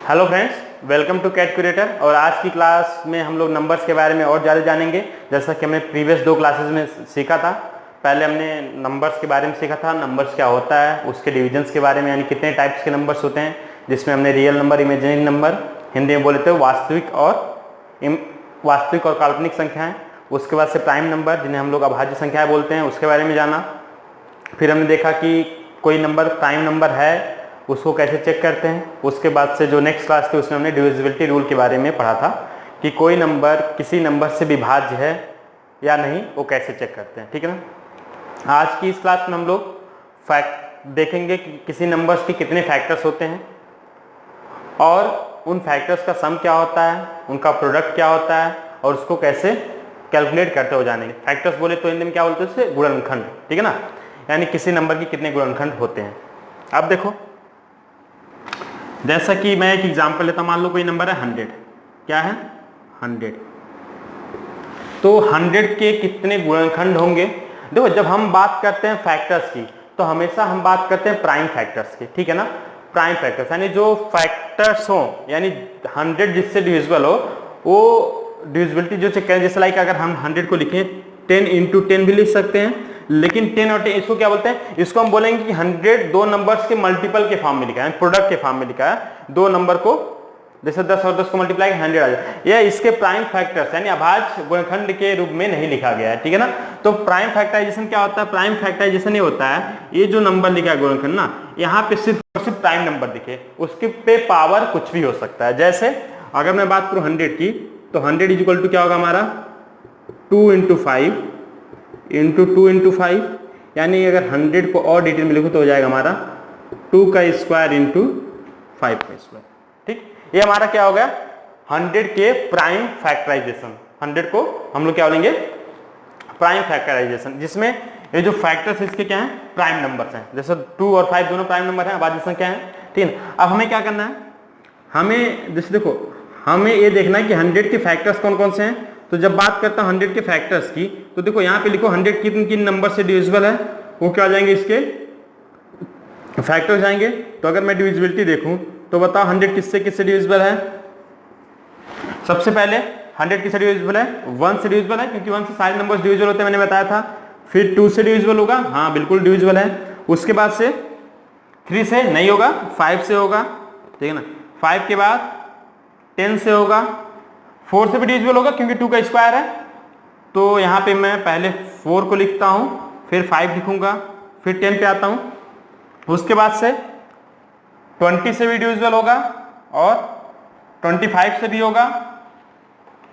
Hello friends, welcome to calculator. और आज की क्लास में हम लोग नंबर्स के बारे में और ज़्यादा जानेंगे। जैसा कि हमने प्रीवियस 2 क्लासेस में सीखा था। पहले हमने नंबर्स के बारे में सीखा था, नंबर्स क्या होता है, उसके डिविजन्स के बारे में, यानी कितने टाइप्स के नंबर्स होते हैं, जिसमें हमने real number, imaginary number, Hindi में बोले तो वास्तविक और काल्पनिक संख्याएँ। उसके बाद से प्राइम नंबर, जिन्हें हम लोग अभाज्य संख्याएँ बोलते हैं, उसके बारे में जाना। फिर हमने देखा कि कोई नंबर प्राइम नंबर है, उसको कैसे चेक करते हैं। उसके बाद से जो नेक्स्ट क्लास थी उसमें हमने डिविजिबिलिटी रूल के बारे में पढ़ा था कि कोई नंबर किसी नंबर से विभाज्य है या नहीं, वो कैसे चेक करते हैं। ठीक है ना। आज की इस क्लास में हम लोग फैक्ट देखेंगे कि किसी नंबर्स के कितने फैक्टर्स होते हैं और उन फैक्टर्स का सम क्या होता है, उनका प्रोडक्ट क्या होता है और उसको कैसे कैलकुलेट करते हो जानेंगे। फैक्टर्स बोले तो हिंदी में क्या बोलते हैं, उससे गुणनखंड। ठीक है ना, यानी किसी नंबर के कितने गुणनखंड होते हैं। अब देखो, जैसा कि मैं एक एग्जांपल लेता हूं। मान लो कोई नंबर है 100। क्या है? 100। तो 100 के कितने गुणनखंड होंगे? देखो, जब हम बात करते हैं फैक्टर्स की तो हमेशा हम बात करते हैं प्राइम फैक्टर्स की। ठीक है ना। प्राइम फैक्टर्स यानी जो फैक्टर्स हो, यानी 100 जिससे डिविजिबल हो, वो डिविजिबिलिटी जो चेक करें। जैसे लाइक अगर हम 100 को लिखें 10 × 10 भी लिख सकते हैं, लेकिन 10 और 10 इसको क्या बोलते हैं? इसको हम बोलेंगे कि 100 दो नंबर्स के मल्टीपल के फॉर्म में लिखा है, प्रोडक्ट के फॉर्म में लिखा है। दो नंबर को जैसे 10 और 10 को मल्टीप्लाई 100 आ जाए, यह इसके प्राइम फैक्टर्स यानी अभाज्य गुणनखंड के रूप में नहीं लिखा गया है। ठीक है ना। तो प्राइम फैक्टराइजेशन क्या होता है? प्राइम फैक्टराइजेशन ये होता है, ये जो नंबर लिखा है गुणनखंड ना, यहाँ पे सिर्फ और सिर्फ प्राइम नंबर दिखे, उसके पे पावर कुछ भी हो सकता है। जैसे अगर मैं बात करूं 100 की, तो 100 इक्वल टू क्या होगा हमारा? 2 × 5 × 2 × 5, यानी अगर 100 को और डिटेल में लिखूं तो हो जाएगा हमारा 2 का स्क्वायर × 5 का स्क्वायर। ठीक, ये हमारा क्या हो गया? 100 के प्राइम फैक्टराइजेशन। 100 को हम लोग क्या बोलेंगे? प्राइम फैक्टराइजेशन, जिसमें ये जो फैक्टर्स इसके क्या हैं? प्राइम नंबर्स हैं। जैसे 2 और 5 दोनों प्राइम नंबर हैं, अभाज्य संख्या है। ठीक है। अब हमें क्या करना है? हमें जैसे देखो, हमें ये देखना है कि 100 के फैक्टर्स कौन कौन से हैं। तो जब बात करता हूं 100 के फैक्टर्स की, तो देखो यहाँ पे लिखो 100 किन किन नंबर से डिविजिबल है, वो क्या आ जाएंगे? इसके फैक्टर्स जाएंगे। तो अगर मैं डिविजिबिलिटी देखूं तो बताओ 100 किससे किससे डिविजिबल है? सबसे पहले 100 किससे डिविजिबल है? 1 से डिविजिबल है, क्योंकि 1 से सारे नंबर्स डिविजिबल होते हैं, मैंने बताया था। फिर 2 से डिविजिबल होगा, हाँ बिल्कुल डिविजिबल है। उसके बाद से 3 से नहीं होगा, 5 से होगा। ठीक है ना। 5 के बाद 10 से होगा, 4 से भी डिविजिबल होगा क्योंकि 2 का स्क्वायर है। तो यहाँ पे मैं पहले 4 को लिखता हूँ, फिर 5 लिखूंगा, फिर 10 पे आता हूँ। उसके बाद से 20 से भी डिविजिबल होगा और 25 से भी होगा,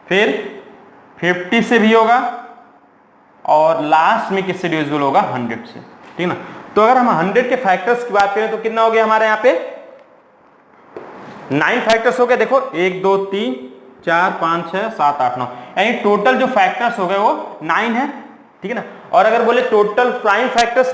फिर 50 से भी होगा और लास्ट में किससे डिविजिबल होगा? 100 से। ठीक है ना। तो अगर हम 100 के फैक्टर्स की बात करें तो कितना हो गया हमारे यहाँ पे? 9 फैक्टर्स हो गए। देखो 1 2 3 4 5 6 7 8 9, यानी टोटल जो फैक्टर्स हो गए वो 9 है। ठीक है ना। और अगर बोले टोटल प्राइम फैक्टर्स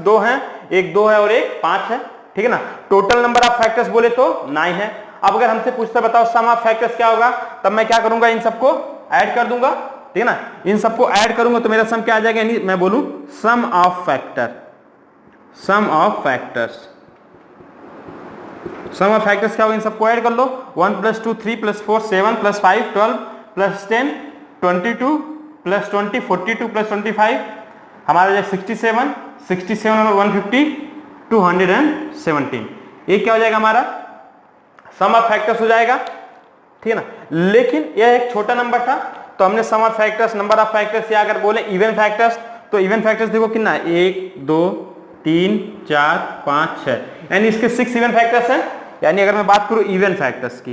2 हैं, एक 2 है और एक 5 है। ठीक है ना। टोटल नंबर ऑफ फैक्टर्स बोले तो 9 है। अब अगर हमसे पूछता बताओ सम ऑफ फैक्टर्स क्या होगा, तब मैं क्या करूंगा? इन सबको ऐड कर दूंगा। ठीक है ना। इन सबको ऐड करूंगा तो मेरा सम क्या आ जाएगा? यानी मैं बोलूं sum of factors. Sum of factors क्या होगा? इन सबको ऐड कर लो। 1 + 2 3 + 4 7 + 5 12 + 10 22 + 20 42 + 25 हमारा जो 67 और 150 217। ये क्या हो जाएगा? हमारा सम ऑफ फैक्टर्स हो जाएगा। ठीक है ना। लेकिन यह एक छोटा नंबर था, तो हमने sum of factors, number of factors, या अगर बोले इवन फैक्टर्स, तो इवन फैक्टर्स देखो कितना है? 1 2 3 4 5 6, यानी इसके 6 इवन फैक्टर्स हैं। यानी अगर मैं बात करूं इवन फैक्टर्स की,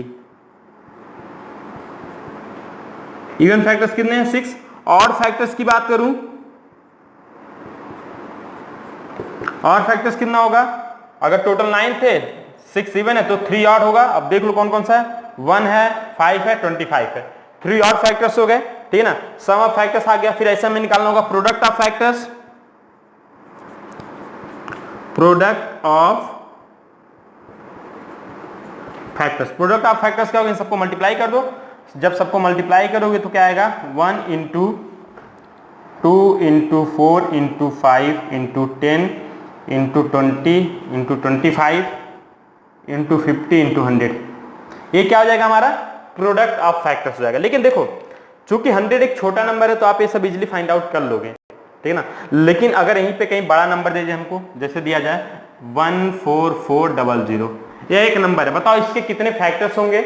इवन फैक्टर्स कितने हैं? 6। ऑड फैक्टर्स की बात करूं, ऑड फैक्टर्स कितना होगा? अगर टोटल 9 थे, 6 इवन है, तो 3 ऑड होगा। अब देख लो कौन कौन सा है? 1 है, 5 है, 25 है। 3 ऑड फैक्टर्स हो गए। ठीक है ना। सम ऑफ फैक्टर्स आ गया। फिर ऐसा में निकालना होगा product of factors. Product of factors क्या होगा? इन सबको मल्टीप्लाई कर दो। जब सबको मल्टीप्लाई करोगे तो क्या आएगा? 1 × 2 × 4 × 5 × 10 × 20 × 25 × 50 × 100, ये क्या हो जाएगा हमारा प्रोडक्ट ऑफ फैक्टर्स हो जाएगा। लेकिन देखो चूंकि 100 एक छोटा नंबर है तो आप ये सब इजीली फाइंड आउट कर लोगे, ठीक है ना। लेकिन अगर यहीं पे कहीं बड़ा नंबर दे दिया हमको, जैसे दिया जाए 14400, यह एक नंबर है, बताओ इसके कितने फैक्टर्स होंगे,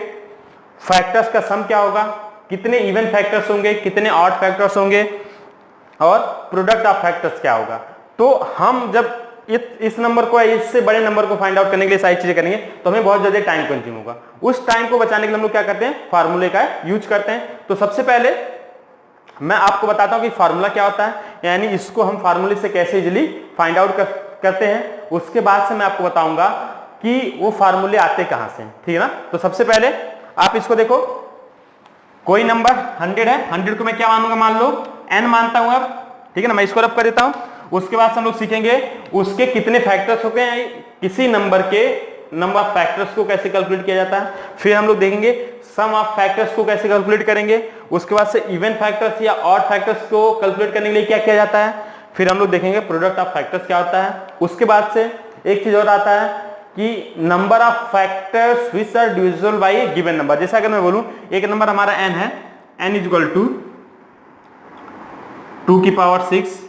फैक्टर्स का सम क्या होगा, कितने इवन फैक्टर्स होंगे, कितने ऑड फैक्टर्स होंगे, और प्रोडक्ट ऑफ फैक्टर्स क्या होगा। तो हम जब इस नंबर को इससे बड़े नंबर को फाइंड आउट करने के लिए सारी चीजें करेंगे तो हमें बहुत ज्यादा टाइम कंज्यूम होगा। उस टाइम को बचाने के लिए हम लोग क्या करते हैं, फार्मूले का यूज करते हैं। तो सबसे पहले मैं आपको बताता हूं कि फार्मूला क्या होता है, यानी इसको हम फार्मूले से कैसे इजीली फाइंड आउट करते हैं। उसके बाद से मैं आपको बताऊंगा कि वो फार्मूले आते कहां से, ठीक है ना। तो सबसे पहले आप इसको देखो, कोई नंबर 100 है, 100 को मैं क्या मानूंगा, मान लो n मानता हूं अब, ठीक है ना। मैं इसको रब कर देता हूं। उसके बाद हम लोग सीखेंगे उसके कितने फैक्टर्स होते हैं, किसी नंबर के नंबर ऑफ फैक्टर्स को कैसे कैलकुलेट किया जाता है। फिर हम लोग देखेंगे सम ऑफ फैक्टर्स को कैसे कैलकुलेट करेंगे। उसके बाद से इवन फैक्टर्स या ऑड फैक्टर्स को कैलकुलेट करने के लिए क्या किया जाता है। फिर हम लोग देखेंगे प्रोडक्ट ऑफ फैक्टर्स क्या होता है। उसके बाद से एक चीज और आता है कि number of factors which are divisible by a given number. जैसा अगर मैं बोलूं एक नंबर हमारा n है, n इक्वल टू 2 की पावर 6,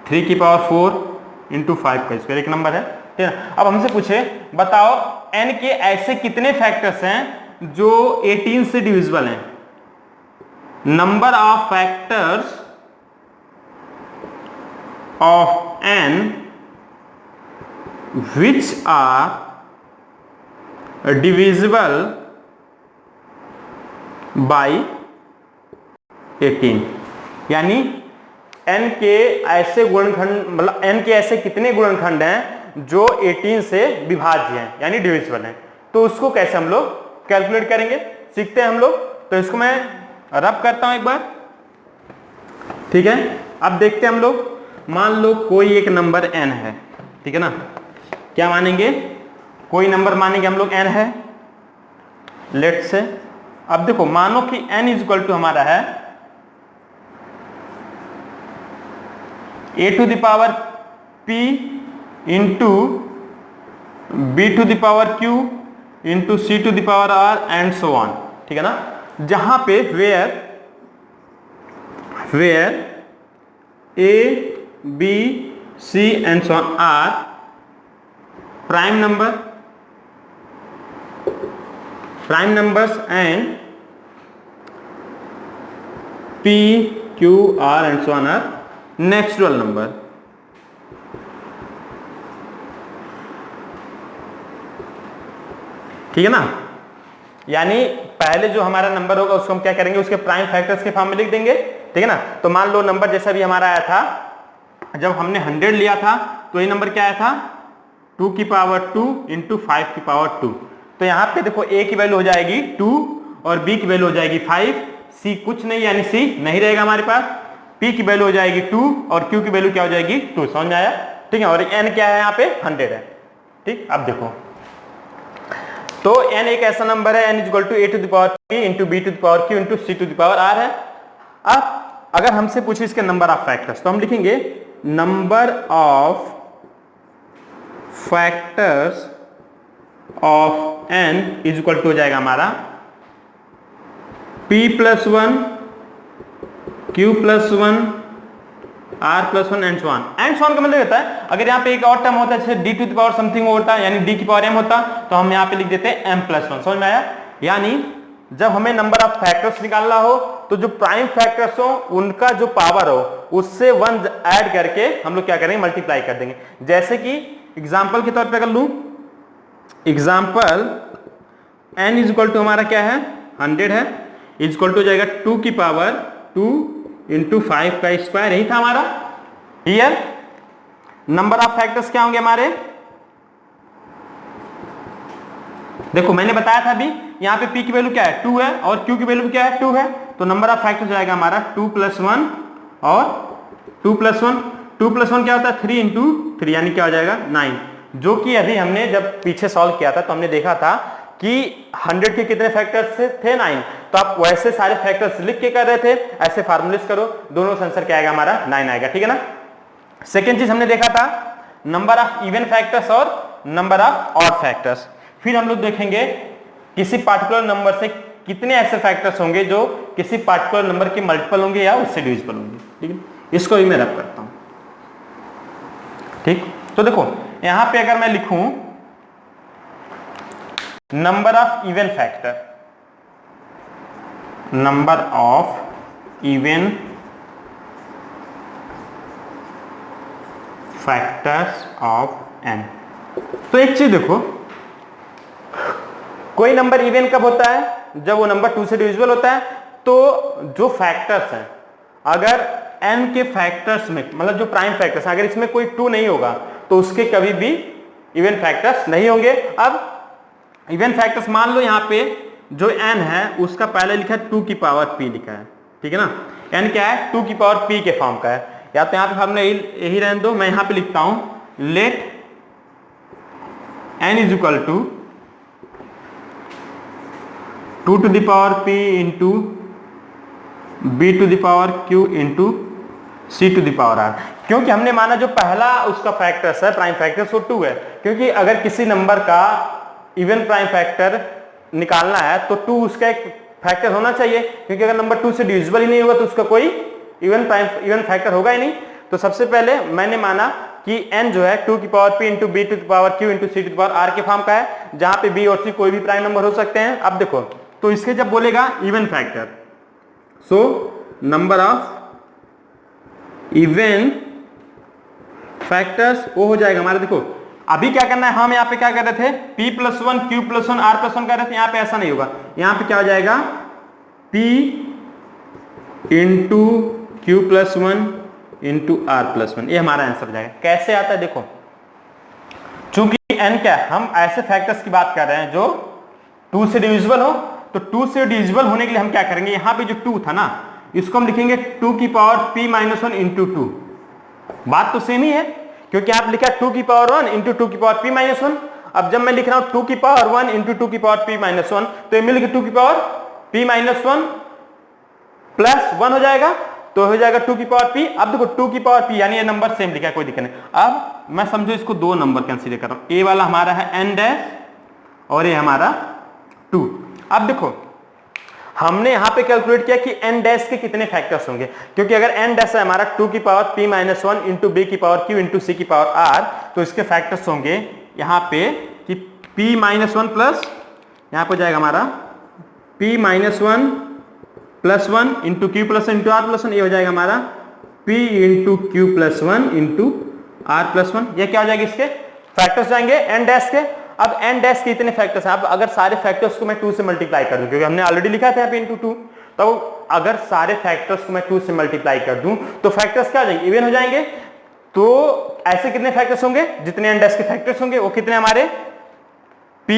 3 की पावर 4 इंटू 5 का स्क्वायर एक नंबर है, ठीक है। अब हमसे पूछे बताओ n के ऐसे कितने फैक्टर्स हैं जो 18 से डिविजिबल हैं। Number of factors of n which are divisible by 18, यानी n के ऐसे गुणनखंड, मतलब n के ऐसे कितने गुणनखंड हैं जो 18 से विभाज्य हैं यानी डिविजिबल हैं। तो उसको कैसे हम लोग कैलकुलेट करेंगे सीखते हैं हम लोग। तो इसको मैं रब करता हूं एक बार, ठीक है। अब देखते हैं हम लोग, मान लो कोई एक नंबर n है, ठीक है ना। क्या मानेंगे, कोई नंबर मानेंगे हम लोग n है, लेट से। अब देखो मानो कि n इक्वल टू हमारा है a to the power p into b to the power q into c to the power r and so on, ठीक है ना। जहां पे where a b c and so on are prime numbers and p q r and so on are natural number, ठीक है ना। यानी पहले जो हमारा नंबर होगा उसको हम क्या करेंगे, उसके प्राइम फैक्टर्स के फॉर्म में लिख देंगे, ठीक है ना। तो मान लो नंबर जैसा भी हमारा आया था, जब हमने 100 लिया था तो ये नंबर क्या आया था 2 की पावर 2 इंटू 5 की पावर 2। तो यहाँ पे देखो a की वैल्यू हो जाएगी 2 और b की वैल्यू हो जाएगी 5, c कुछ नहीं यानी c नहीं रहेगा हमारे पास, p की वैल्यू हो जाएगी 2 और q की वैल्यू क्या हो जाएगी 2। समझ में आया, ठीक है। और n क्या है यहाँ पे 100 है, ठीक। अब देखो तो n एक ऐसा नंबर है n equal to a to the power p into b to the power q into c to the power r है। अब अगर हमसे पूछे इसके नंबर ऑफ फैक्टर्स तो हम लिखेंगे number of factors of n is equal to हो जाएगा हमारा p plus 1 q plus 1 r plus 1 and so on. And so on का मतलब होता है अगर यहाँ पे एक और टर्म होता है जैसे d to the power something होता है यानी d की पावर m होता तो हम यहाँ पे लिख देते हैं m प्लस 1। समझ में आया। यानी जब हमें नंबर ऑफ फैक्टर्स निकालना हो तो जो प्राइम फैक्टर्स हो उनका जो पावर हो उससे 1 ऐड करके हम लोग क्या करेंगे मल्टीप्लाई कर देंगे। जैसे कि एग्जाम्पल के तौर पे अगर लूं, example n is equal to हमारा क्या है 100 है, इज इक्वल टू हो जाएगा 2 की पावर 2 इंटू 5 का स्क्वायर, यही था हमारा। हियर नंबर ऑफ फैक्टर्स क्या होंगे हमारे, देखो मैंने बताया था अभी यहाँ पे p की वैल्यू क्या है 2 है और q की वैल्यू क्या है 2 है। तो नंबर ऑफ फैक्टर्स हो जाएगा हमारा 2 प्लस 1 और 2 प्लस 1, 2 प्लस 1 क्या होता है 3 इंटू 3 यानी क्या हो जाएगा 9, जो कि अभी हमने जब पीछे सॉल्व किया था तो हमने देखा था कि 100 के कितने फैक्टर्स थे 9। तो आप वैसे सारे फैक्टर्स लिख के कर रहे थे, ऐसे फार्मूलेस करो, दोनों से आंसर क्या आएगा हमारा 9 आएगा, ठीक है ना। सेकेंड चीज हमने देखा था नंबर ऑफ इवन फैक्टर्स और नंबर ऑफ ऑड फैक्टर्स। फिर हम लोग देखेंगे किसी पार्टिकुलर नंबर से कितने ऐसे फैक्टर्स होंगे जो किसी पार्टिकुलर नंबर के मल्टीपल होंगे या उससे डिविजिबल होंगे। ठीक है, इसको भी मैं रब करता हूं। ठीक, तो देखो यहां पे अगर मैं लिखूं number of even factor, number of even factors of n, तो एक चीज देखो, कोई नंबर इवन कब होता है? जब वो नंबर 2 से डिविजिबल होता है। तो जो फैक्टर्स हैं, अगर n के फैक्टर्स में, मतलब जो प्राइम फैक्टर्स, अगर इसमें कोई 2 नहीं होगा तो उसके कभी भी इवन फैक्टर्स नहीं होंगे। अब इवन फैक्टर्स मान लो, यहां पे जो n है उसका पहले लिखा है 2 की पावर p लिखा है। ठीक है ना, n क्या है? 2 की पावर p के फॉर्म का है। या तो यहां पे हमने यही रहने दो, मैं यहां पे लिखता हूं let n is equal to 2 to the power p into b to the power q into c to the power r। क्योंकि हमने माना जो पहला उसका फैक्टर्स है, प्राइम फैक्टर्स, वो 2 है। क्योंकि अगर किसी नंबर का इवन प्राइम फैक्टर निकालना है तो 2 उसका एक फैक्टर होना चाहिए, क्योंकि अगर नंबर 2 से डिविजिबल ही नहीं होगा तो उसका कोई इवन फैक्टर होगा ही नहीं। तो सबसे पहले मैंने माना कि n जो है 2 की power p into b to the power q into c to the power r के फॉर्म का है, जहां पे b और c कोई भी प्राइम नंबर हो सकते हैं। अब देखो, तो इसके जब बोलेगा even factor, so number of even factors वो हो जाएगा हमारा। देखो अभी क्या करना है, हम यहाँ पे क्या कर रहे थे, p plus 1 q plus 1 r plus 1 कर रहे थे। यहाँ पे ऐसा नहीं होगा, यहाँ पे क्या हो जाएगा p into q plus 1 into r plus 1, ये हमारा आंसर हो जाएगा। कैसे आता है देखो, चूंकि n क्या है, हम ऐसे फैक्टर्स की बात कर रहे हैं जो 2 से डिविजिबल हो। तो 2 से डिविजिबल होने के लिए हम क्या करेंगे, यहाँ पे जो 2 था ना, इसको हम लिखेंगे 2 की पावर p माइनस 1 इंटू 2। बात तो सेम ही है, क्योंकि आप लिखा 2 की पावर 1 इंटू 2 की पावर p माइनस 1। अब जब मैं लिख रहा हूं 2 की पावर 1 इंटू 2 की पावर p माइनस 1, तो ये मिल गया 2 की पावर p माइनस 1 प्लस 1 हो जाएगा, तो हो जाएगा 2 की पावर p। अब देखो 2 की पावर p यानी ये नंबर सेम लिखा है, कोई दिक्कत नहीं। अब मैं समझो इसको दो नंबर कंसीडर कर रहा हूं, ए वाला हमारा है n डैश और ये हमारा 2। अब देखो हमने यहां पे कैलकुलेट किया कि n डैश के कितने फैक्टर्स होंगे, क्योंकि अगर n डैश है हमारा 2 की power p minus 1 into b की पावर q इंटू सी की पावर r, तो इसके फैक्टर्स होंगे यहां पे कि p माइनस 1 प्लस, यहां पे जाएगा हमारा p minus 1 plus 1 into q plus into r plus 1, ये हो जाएगा हमारा p into q plus 1 into r plus 1। ये क्या हो जाएगा, इसके फैक्टर्स जाएंगे n डैश के। अब n डैश के इतने फैक्टर्स हैं। अब अगर सारे फैक्टर्स को मैं 2 से मल्टीप्लाई कर दूं, क्योंकि हमने ऑलरेडी लिखा था यहाँ पे इंटू 2, तो अगर सारे फैक्टर्स को मैं 2 से मल्टीप्लाई कर दूं तो फैक्टर्स क्या हो जाएंगे, इवन हो जाएंगे। तो ऐसे कितने फैक्टर्स होंगे, जितने n डैश के फैक्टर्स होंगे वो कितने हमारे p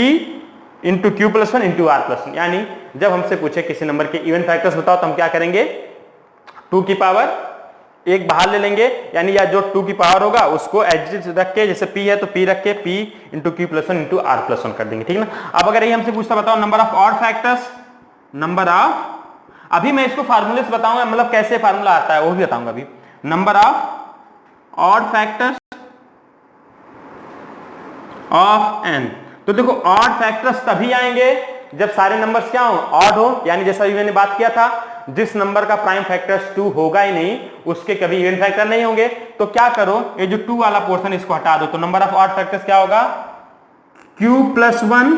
into q plus 1 into r plus 1। यानी जब हमसे पूछे किसी नंबर के इवन फैक्टर्स बताओ तो हम क्या करेंगे, 2 की पावर एक बाहर ले लेंगे, यानी या जो 2 की पावर होगा उसको एज रख के, जैसे p है तो p रख के p into q plus 1 into r plus 1 कर देंगे। ठीक है ना। अब अगर ये हमसे पूछता बताओ number of odd factors, number of, अभी मैं इसको फार्मूले से बताऊंगा, मतलब कैसे फार्मूला आता है वो भी बताऊंगा अभी। Number of odd factors of n, तो देखो ऑड फैक्टर्स तभी आएंगे जब सारे नंबर्स क्या हो, ऑड हो। यानी जैसा अभी मैंने बात किया था, जिस नंबर का प्राइम फैक्टर्स 2 होगा ही नहीं उसके कभी इवन फैक्टर नहीं होंगे। तो क्या करो, ये जो 2 वाला पोर्शन इसको हटा दो, तो नंबर ऑफ ऑड फैक्टर्स क्या होगा, q plus 1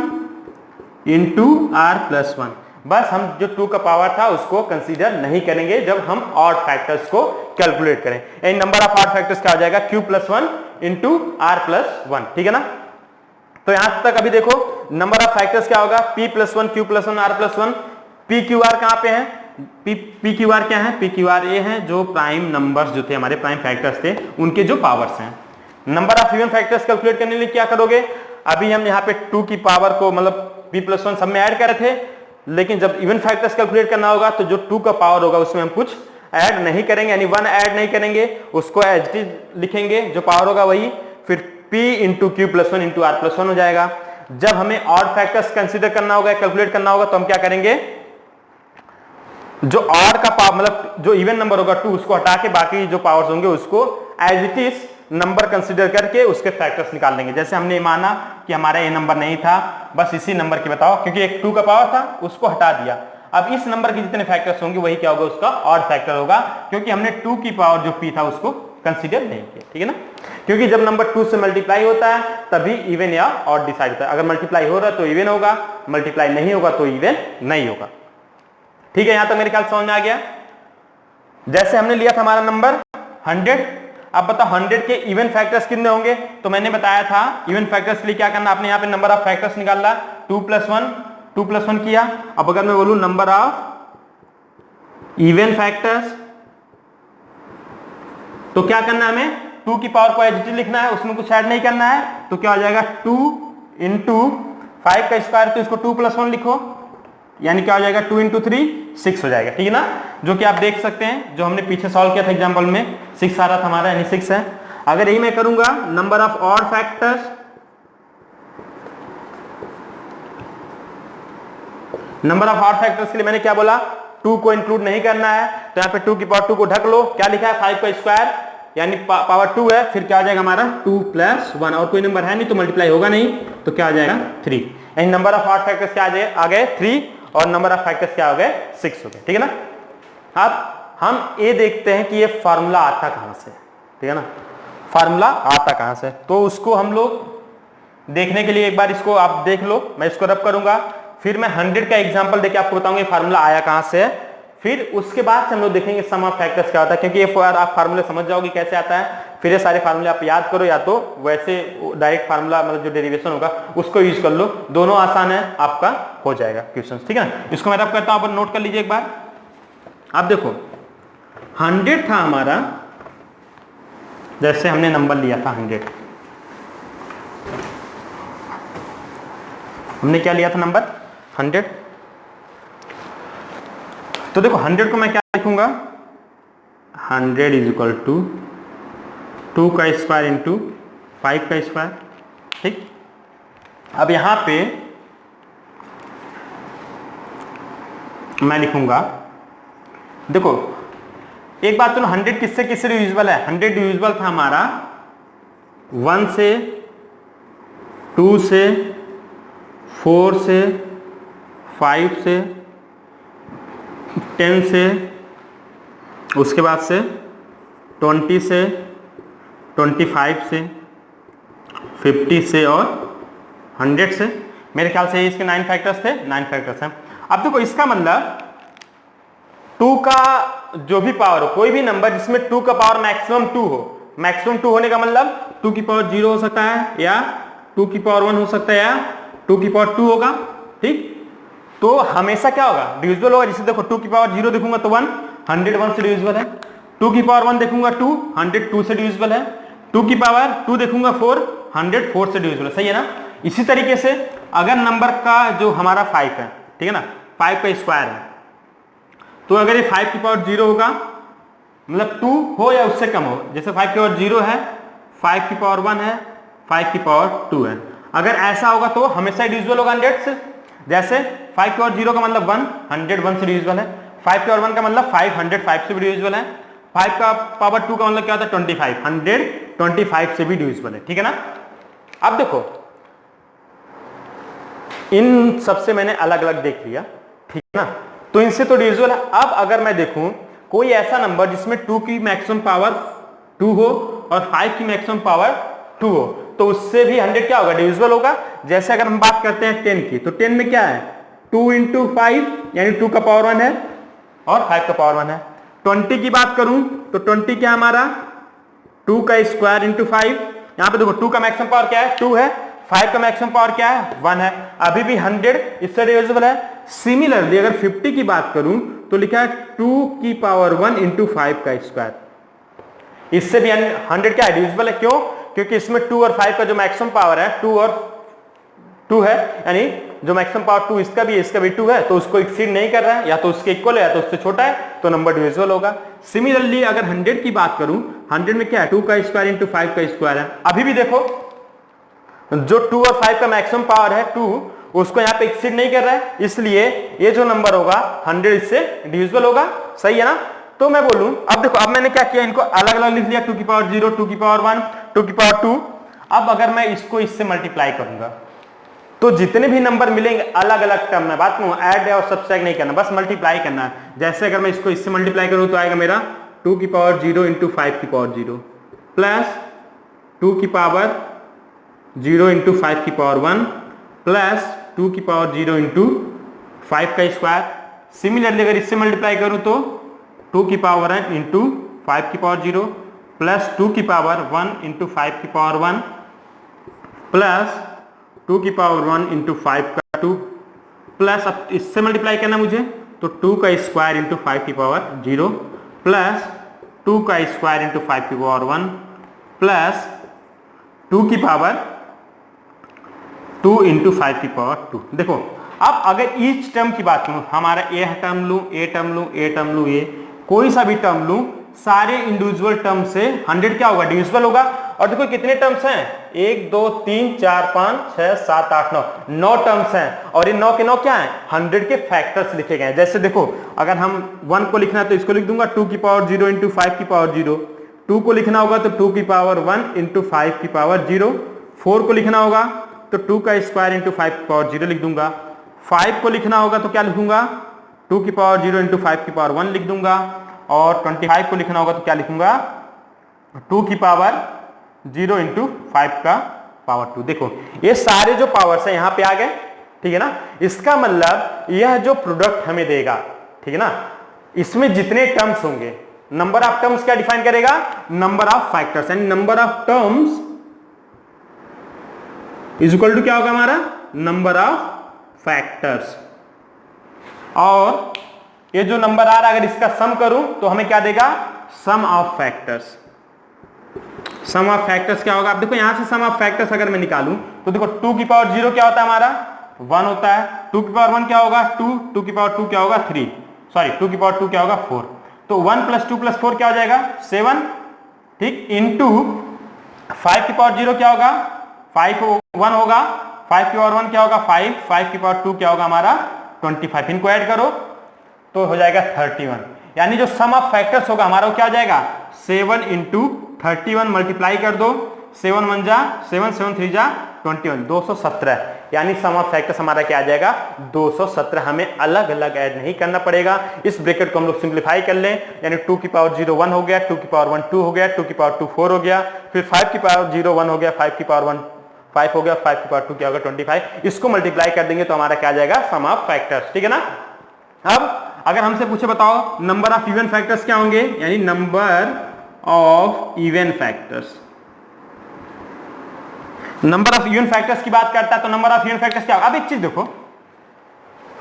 into r plus 1। बस हम जो 2 का पावर था उसको कंसीडर नहीं करेंगे जब हम ऑड फैक्टर्स को कैलकुलेट करें। यानी नंबर ऑफ ऑड फैक्टर्स क्या हो जाएगा, q plus 1 into r plus 1। ठीक है ना। तो यहां तक अभी देखो नंबर ऑफ फैक्टर्स क्या होगा, p plus 1 q plus 1 r plus 1। p q r कहां पे है, p q r क्या है, p q r ये है जो प्राइम नंबर्स जो थे हमारे प्राइम फैक्टर्स थे उनके जो पावर्स हैं। Number of even factors calculate करने के लिए क्या करोगे, अभी हम यहाँ पे 2 की पावर को मतलब p प्लस 1 सब में ऐड कर रहे थे, लेकिन जब इवन फैक्टर्स कैलकुलेट करना होगा तो जो 2 का पावर होगा उसमें हम कुछ ऐड नहीं करेंगे, यानी 1 ऐड नहीं करेंगे, उसको एज इट इज लिखेंगे, जो पावर होगा वही, फिर p into q plus 1 into r plus 1 हो जाएगा। जब हमें ऑड फैक्टर्स कंसीडर करना होगा, कैलकुलेट करना होगा, तो हम क्या करेंगे, जो ऑड का पावर मतलब जो इवन नंबर होगा 2 उसको हटा के बाकी जो पावर्स होंगे उसको as it is number consider करके उसके फैक्टर्स निकाल लेंगे। जैसे हमने माना कि हमारा ये नंबर नहीं था, बस इसी नंबर की बताओ, क्योंकि एक 2 का पावर था उसको हटा दिया। अब इस नंबर के जितने फैक्टर्स होंगे वही क्या होगा, उसका ऑड फैक्टर होगा, क्योंकि हमने 2 की पावर जो p था उसको कंसीडर नहीं किया। ठीक है ना, क्योंकि जब नंबर 2 से मल्टीप्लाई होता है तभी इवन या ऑड डिसाइड होता है। अगर मल्टीप्लाई हो रहा है तो इवन होगा, मल्टीप्लाई नहीं होगा तो इवन नहीं होगा। ठीक है, यहां तक मेरे ख्याल समझ में आ गया। जैसे हमने लिया था हमारा नंबर 100, अब बताओ 100 के इवन फैक्टर्स कितने होंगे। तो मैंने बताया था इवन फैक्टर्स के लिए क्या करना, आपने यहां पे नंबर ऑफ फैक्टर्स निकाला, 2 + 1 किया। अब अगर मैं बोलूं नंबर ऑफ इवन फैक्टर्स, तो क्या करना है, हमें 2 की पावर को एज इट इज लिखना है, उसमें कुछ ऐड नहीं करना है। तो क्या हो जाएगा 2 × 5 का स्क्वायर, तो इसको 2 + 1 लिखो, यानी क्या हो जाएगा 2 × 3 6 हो जाएगा। ठीक है ना, जो कि आप देख सकते हैं जो हमने पीछे सॉल्व किया था एग्जांपल में 6 आ रहा था हमारा, यानी 6 है। अगर यही मैं करूंगा number of odd factors, number of odd factors के लिए मैंने क्या बोला, 2 को इंक्लूड नहीं करना है, तो यहाँ पे 2 की पावर 2 को ढक लो। क्या लिखा है 5 का स्क्वायर, यानी पावर 2 है, फिर क्या हो जाएगा हमारा 2 + 1, और कोई नंबर है नहीं तो मल्टीप्लाई होगा नहीं, तो क्या हो जाएगा 3। यानी नंबर ऑफ ऑड फैक्टर्स क्या आ गए 3, और नंबर ऑफ फैक्टर्स क्या हो गए 6 हो गए। ठीक है ना, अब हम ये देखते हैं कि ये फार्मूला आता कहां से। ठीक है ना, फार्मूला आता कहां से, तो उसको हम लोग देखने के लिए एक बार इसको आप देख लो, मैं इसको रब करूंगा, फिर मैं 100 का एग्जांपल देके आपको बताऊंगा ये फार्मूला आया कहां से है। फिर उसके बाद से हम लोग देखेंगे सम ऑफ फैक्टर्स क्या होता है, क्योंकि ये आप फार्मूले समझ जाओगे कैसे आता है, फिर ये सारे फार्मूले आप याद करो, या तो वैसे डायरेक्ट फार्मूला मतलब जो डेरिवेशन होगा उसको यूज कर लो, दोनों आसान है, आपका हो जाएगा क्वेश्चन। ठीक है ना, इसको मैं रब करता हूं, आप नोट कर लीजिए एक बार। आप देखो 100 था हमारा, जैसे हमने नंबर लिया था 100, हमने क्या लिया था नंबर 100, तो देखो 100 को मैं क्या लिखूंगा, 100 = 2 का स्क्वायर इंटू 5 का स्क्वायर। ठीक, अब यहां पे मैं लिखूंगा, देखो एक बात तो 100 किससे किससे डिविजिबल है, 100 डिविजिबल था हमारा 1 से, 2 से, 4 से, 5 से, 10 से, उसके बाद से 20 से, 25 से, 50 से और 100 से। मेरे ख्याल से इसके 9 फैक्टर्स थे, 9 फैक्टर्स हैं। अब देखो इसका मतलब 2 का जो भी पावर हो, कोई भी नंबर जिसमें 2 का पावर मैक्सिमम 2 हो, मैक्सिमम 2 होने का मतलब 2 की पावर 0 हो सकता है, या 2 की पावर 1 हो सकता है, या 2 की पावर 2 होगा। ठीक, तो हमेशा क्या होगा, डिविजिबल होगा। जैसे देखो 2 की पावर 0 देखूंगा तो 1, 100 1 से डिविजिबल है। 2 की पावर 1 देखूंगा 2, 100 2 से डिविजिबल है। 2 की पावर 2 देखूंगा 4, 100 4 से डिविजिबल है। सही है ना। इसी तरीके से अगर नंबर का जो हमारा 5 है, ठीक है ना, 5 का स्क्वायर है, तो अगर ये 5 की पावर 0 होगा, मतलब 2 हो या उससे कम हो, जैसे 5 की पावर 0 है, 5 की पावर 1 है, 5 की पावर 2 है, अगर ऐसा होगा तो हमेशा डिविजिबल होगा 100 से। जैसे 5 की पावर 0 का मतलब 1, 100 1 से डिविजिबल है। 5 की पावर 1 का मतलब 5, 100 5 से भी डिविजिबल है। 5 का पावर 2 का मतलब क्या होता है 25, 100 25 से भी डिविजिबल है। ठीक है ना। अब देखो इन सबसे मैंने अलग अलग देख लिया, ठीक है ना, तो इनसे तो डिविजिबल है। अब अगर मैं देखूं कोई ऐसा नंबर जिसमें 2 की मैक्सिमम पावर 2 हो और 5 की मैक्सिमम पावर 2 हो, तो उससे भी 100 क्या होगा, डिविजिबल होगा। जैसे अगर हम बात करते हैं 10 की, तो 10 में क्या है 2 × 5, यानी 2 का पावर 1 है और 5 का पावर 1 है। 20 की बात करूं तो 20 क्या हमारा 2 का स्क्वायर इंटू 5। यहां पे देखो 2 का मैक्सिमम पावर क्या है 2 है, 5 का मैक्सिमम पावर क्या है 1 है, अभी भी 100 इससे डिविजिबल है। सिमिलरली अगर 50 की बात करूं तो लिखा है 2 की पावर 1 इंटू 5 का स्क्वायर, इससे भी 100 क्या है डिविजिबल है। क्यों, क्योंकि इसमें 2 और 5 का जो मैक्सिमम पावर है 2 और 2 है, यानी जो मैक्सिमम पावर 2 इसका भी है, इसका भी 2 है, तो उसको एक्सीड नहीं कर रहा है, या तो उसके इक्वल है या तो उससे छोटा है, तो नंबर डिविजिबल होगा। सिमिलरली अगर 100 की बात करूं, 100 में क्या है 2 का स्क्वायर इंटू 5 का स्क्वायर है, अभी भी देखो जो 2 और 5 का मैक्सिमम पावर है 2, उसको यहाँ पे एक्सीड नहीं कर रहा है, इसलिए ये जो नंबर होगा 100 इससे डिविजिबल होगा। सही है ना। तो मैं बोलूं, अब देखो, अब मैंने क्या किया, इनको अलग अलग लिख लिया, 2 की पावर 0, 2 की पावर 1, 2 की पावर 2। अब अगर मैं इसको इससे मल्टीप्लाई करूंगा तो जितने भी नंबर मिलेंगे अलग अलग टर्म में, बात कहूं ऐड और सब्सट्रैक्ट नहीं करना, बस मल्टीप्लाई करना है। जैसे अगर मैं इसको इससे मल्टीप्लाई करूं तो आएगा मेरा 2 की पावर 0 इंटू 5 की पावर 0 प्लस 2 की पावर 0 इंटू 5 की पावर 1 प्लस 2 की पावर 0 इंटू 5 का स्क्वायर। सिमिलरली अगर इससे मल्टीप्लाई करूं तो 2 की पावर 1 इंटू 5 की पावर 0 प्लस 2 की पावर 1 इंटू 5 की पावर 1 प्लस 2 की पावर 1 इंटू 5 का 2 प्लस, अब इससे मल्टीप्लाई करना मुझे तो 2 का स्क्वायर इंटू 5 की पावर 0 प्लस 2 का स्क्वायर इंटू 5 की पावर 1 प्लस 2 की पावर 2 इंटू 5 की पावर 2। देखो अब अगर ईच टर्म की बात करूं, हमारा ए टर्म लूं, ए टर्म लूं, ए टर्म लूं, ए कोई सा भी टर्म लूं, सारे इंडिविजुअल टर्म से 100 क्या होगा, डिविजिबल होगा। और देखो कितने टर्म्स हैं, 1 2 3 4 5 6 7 8 9 टर्म्स हैं, और ये 9 के 9 क्या हैं, 100 के फैक्टर्स लिखे गए हैं। जैसे देखो अगर हम 1 को लिखना है तो इसको लिख दूंगा 2 की पावर 0 इंटू 5 की पावर 0, 2 को लिखना होगा तो 2 की पावर 1 इंटू 5 की पावर 0, 4 को लिखना होगा तो 2 का स्क्वायर इंटू 5 की पावर 0 लिख दूंगा, 5 को लिखना होगा तो क्या लिखूंगा, 2 की पावर 0 इंटू 5 की पावर 1 लिख दूंगा, और 25 को लिखना होगा तो क्या लिखूंगा, 2 की पावर 0 इंटू 5 का पावर 2। देखो ये सारे जो पावर्स हैं यहां पे आ गए, ठीक है ना। इसका मतलब यह जो प्रोडक्ट हमें देगा, ठीक है ना, इसमें जितने टर्म्स होंगे, नंबर ऑफ टर्म्स क्या डिफाइन करेगा, number of factors, and number of terms is equal to क्या होगा हमारा, नंबर ऑफ फैक्टर्स। और ये जो नंबर आ रहा है अगर इसका सम करूं तो हमें क्या देगा, sum of factors. Sum of factors क्या होगा, अब देखो यहां से सम ऑफ फैक्टर्स अगर मैं निकालूं तो देखो 2 की पावर 0 क्या होता है हमारा, 1 होता है, 2 की पावर 1 क्या होगा 2, 2 की पावर 2 क्या होगा 3, सॉरी 2 की पावर 2 क्या होगा 4, तो 1 प्लस 2 प्लस 4 क्या हो जाएगा 7, ठीक, इंटू 5 की पावर 0 क्या होगा 5 1 होगा, 5 की पावर 1 क्या होगा 5, 5 की पावर 2 क्या होगा हमारा 25, इनको ऐड करो तो हो जाएगा 31। यानी जो सम ऑफ फैक्टर्स होगा हमारा वो क्या हो जाएगा 7 इंटू 31 मल्टीप्लाई कर दो, 7 1 जा 7, 7 3 जा 21, 217। यानी सम ऑफ फैक्टर्स हमारा क्या आ जाएगा 217। हमें अलग अलग ऐड नहीं करना पड़ेगा। इस ब्रैकेट को हम लोग सिंप्लीफाई कर लें, यानी 2 की पावर 0 1 हो गया, 2 की पावर 1 2 हो गया, 2 की पावर 2 4 हो गया, फिर 5 की पावर 0 1 हो गया, 5 की पावर 1 5 हो गया, 5 की पावर 2 क्या होगा 25। इसको मल्टीप्लाई कर देंगे तो हमारा क्या आ जाएगा सम ऑफ फैक्टर्स, ठीक है ना। अब अगर हमसे पूछे बताओ नंबर ऑफ इवन फैक्टर्स क्या होंगे, यानी number of even factors, number of even factors की बात करता है तो नंबर ऑफ इवन फैक्टर्स क्या होगा। अब एक चीज देखो,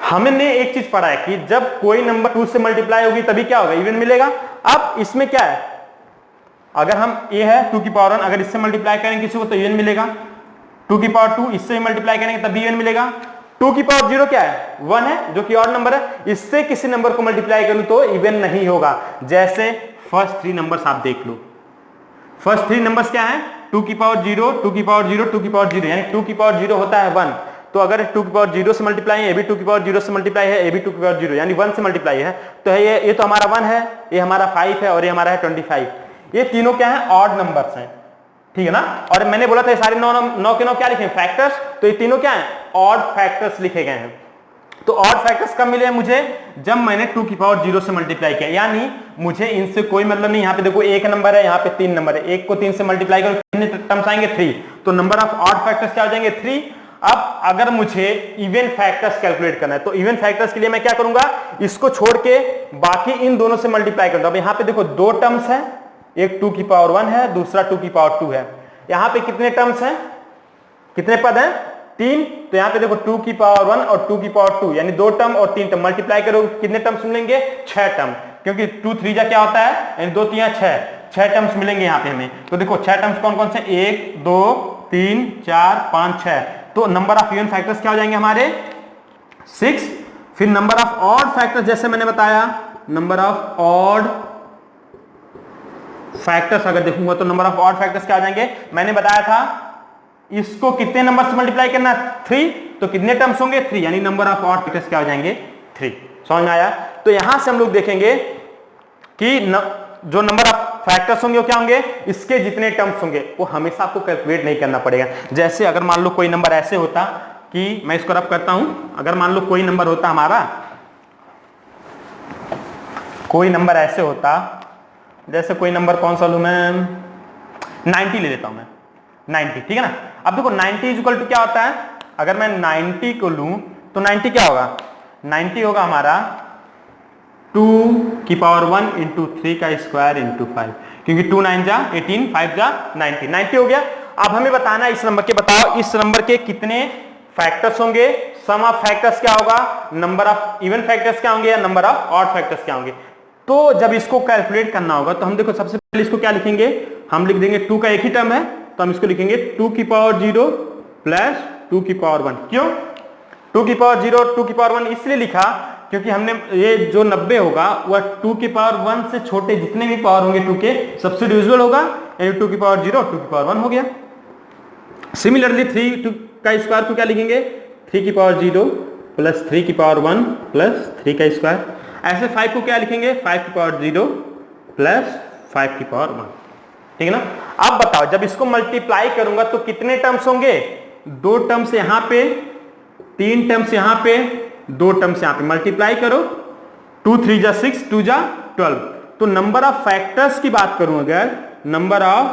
हमने एक चीज पढ़ा है कि जब कोई नंबर 2 से मल्टीप्लाई होगी तभी क्या होगा इवन मिलेगा। अब इसमें क्या है, अगर हम ए है 2 की पावर 1 अगर इससे मल्टीप्लाई करेंगे किसी को तो इवन मिलेगा, 2 की पावर 2 इससे मल्टीप्लाई करेंगे तभी इवन मिलेगा, 2 की पावर 0 क्या है 1 है जो कि ऑड नंबर है, इससे किसी नंबर को मल्टीप्लाई करूं तो इवन नहीं होगा। जैसे फर्स्ट 3 नंबर्स आप देख लो, फर्स्ट 3 नंबर्स क्या है 2 की पावर 0 2 की पावर 0 2 की पावर 0, यानी 2 की पावर 0 होता है 1, तो अगर 2 की पावर 0 से मल्टीप्लाई है, ये भी 2 की पावर 0 से मल्टीप्लाई है, ये भी 2 की पावर 0 यानी 1 से मल्टीप्लाई है, तो है ये तो हमारा 1 है, ये हमारा 5 है और ये हमारा है 25। ये तीनों क्या है ऑड नंबर्स हैं, ठीक है ना। और मैंने बोला था ये सारे 9 के 9 क्या लिखे फैक्टर्स, तो ये तीनों क्या है ऑड फैक्टर्स लिखे गए हैं। तो ऑड फैक्टर्स कब मिले मुझे, जब मैंने 2 की पावर 0 से मल्टीप्लाई किया, यानी मुझे इनसे कोई मतलब नहीं। यहाँ पे देखो एक नंबर है, यहाँ पे 3 नंबर है, एक को 3 से मल्टीप्लाई करो कितने टर्म्स आएंगे 3, तो नंबर ऑफ ऑड फैक्टर्स क्या हो जाएंगे 3। अब अगर मुझे इवन फैक्टर्स कैलकुलेट करना है तो इवन फैक्टर्स के लिए मैं क्या करूंगा, इसको छोड़ के बाकी इन दोनों से मल्टीप्लाई करूंगा। अब यहाँ पे देखो 2 टर्म्स है, एक 2 की पावर 1 है, दूसरा 2 की पावर 2 है। यहाँ पे कितने टर्म्स हैं, कितने पद हैं 3, तो यहाँ पे देखो 2 की पावर 1 और 2 की पावर 2 यानी 2 टर्म और 3 टर्म मल्टीप्लाई करो कितने टर्म्स मिलेंगे 6 टर्म, क्योंकि 2 3 जा क्या होता है यानी 2 3 6 टर्म्स मिलेंगे यहाँ पे हमें। तो देखो 6 टर्म्स कौन कौन से 1 2 3 4 5 6, तो नंबर ऑफ इवन फैक्टर्स क्या हो जाएंगे हमारे 6। फिर नंबर ऑफ ऑड फैक्टर्स जैसे मैंने बताया, नंबर ऑफ ऑड फैक्टर्स अगर देखूंगा तो नंबर ऑफ ऑड फैक्टर्स क्या आ जाएंगे, मैंने बताया था इसको कितने नंबर से मल्टीप्लाई करना 3, तो कितने टर्म्स होंगे 3, यानी नंबर ऑफ ऑड फैक्टर्स क्या हो जाएंगे 3। समझ में आया। तो यहां से हम लोग देखेंगे कि जो नंबर ऑफ फैक्टर्स होंगे वो क्या होंगे, इसके जितने टर्म्स होंगे वो हमेशा आपको कैलकुलेट नहीं करना पड़ेगा। जैसे अगर मान लो कोई नंबर ऐसे होता कि मैं इसको रब करता हूं, अगर मान लो कोई नंबर होता हमारा, कोई नंबर ऐसे होता, जैसे कोई नंबर कौन सा लूं मैं, 90 ले लेता हूं मैं, 90, ठीक है ना। अब देखो 90 इज इक्वल टू क्या होता है, अगर मैं 90 को लूं तो 90 क्या होगा, 90 होगा हमारा 2 की पावर 1 इंटू 3 का स्क्वायर इंटू 5, क्योंकि 2 9 जा 18, 5 जा 90, 90 हो गया। अब हमें बताना इस नंबर के, बताओ इस नंबर के कितने फैक्टर्स होंगे, सम ऑफ फैक्टर्स क्या होगा, नंबर ऑफ इवन फैक्टर्स क्या होंगे या नंबर ऑफ ऑड फैक्टर्स क्या होंगे। तो जब इसको कैलकुलेट करना होगा तो हम देखो सबसे पहले इसको क्या लिखेंगे, हम लिख देंगे 2 का एक ही टर्म है तो हम इसको लिखेंगे 2 की पावर 0 प्लस 2 की पावर 1। क्यों 2 की पावर 0 2 की पावर 1 इसलिए लिखा क्योंकि हमने ये जो 90 होगा वह 2 की पावर 1 से छोटे जितने भी पावर होंगे 2 के सबसे डिविजिबल होगा, यानी 2 की पावर 0 2 की पावर 1 हो गया। सिमिलरली 3 का स्क्वायर को क्या लिखेंगे, 3 की पावर 0 प्लस 3 की पावर 1 प्लस 3 का स्क्वायर। ऐसे 5 को क्या लिखेंगे, 5 की पावर 0 प्लस 5 की पावर 1, ठीक है ना। अब बताओ जब इसको मल्टीप्लाई करूंगा तो कितने टर्म्स होंगे, 2 टर्म्स यहां पे, 3 टर्म्स यहां पे, 2 टर्म्स यहां पे, मल्टीप्लाई करो 2 3 जा 6 2 जा 12। तो नंबर ऑफ फैक्टर्स की बात करूं अगर, नंबर ऑफ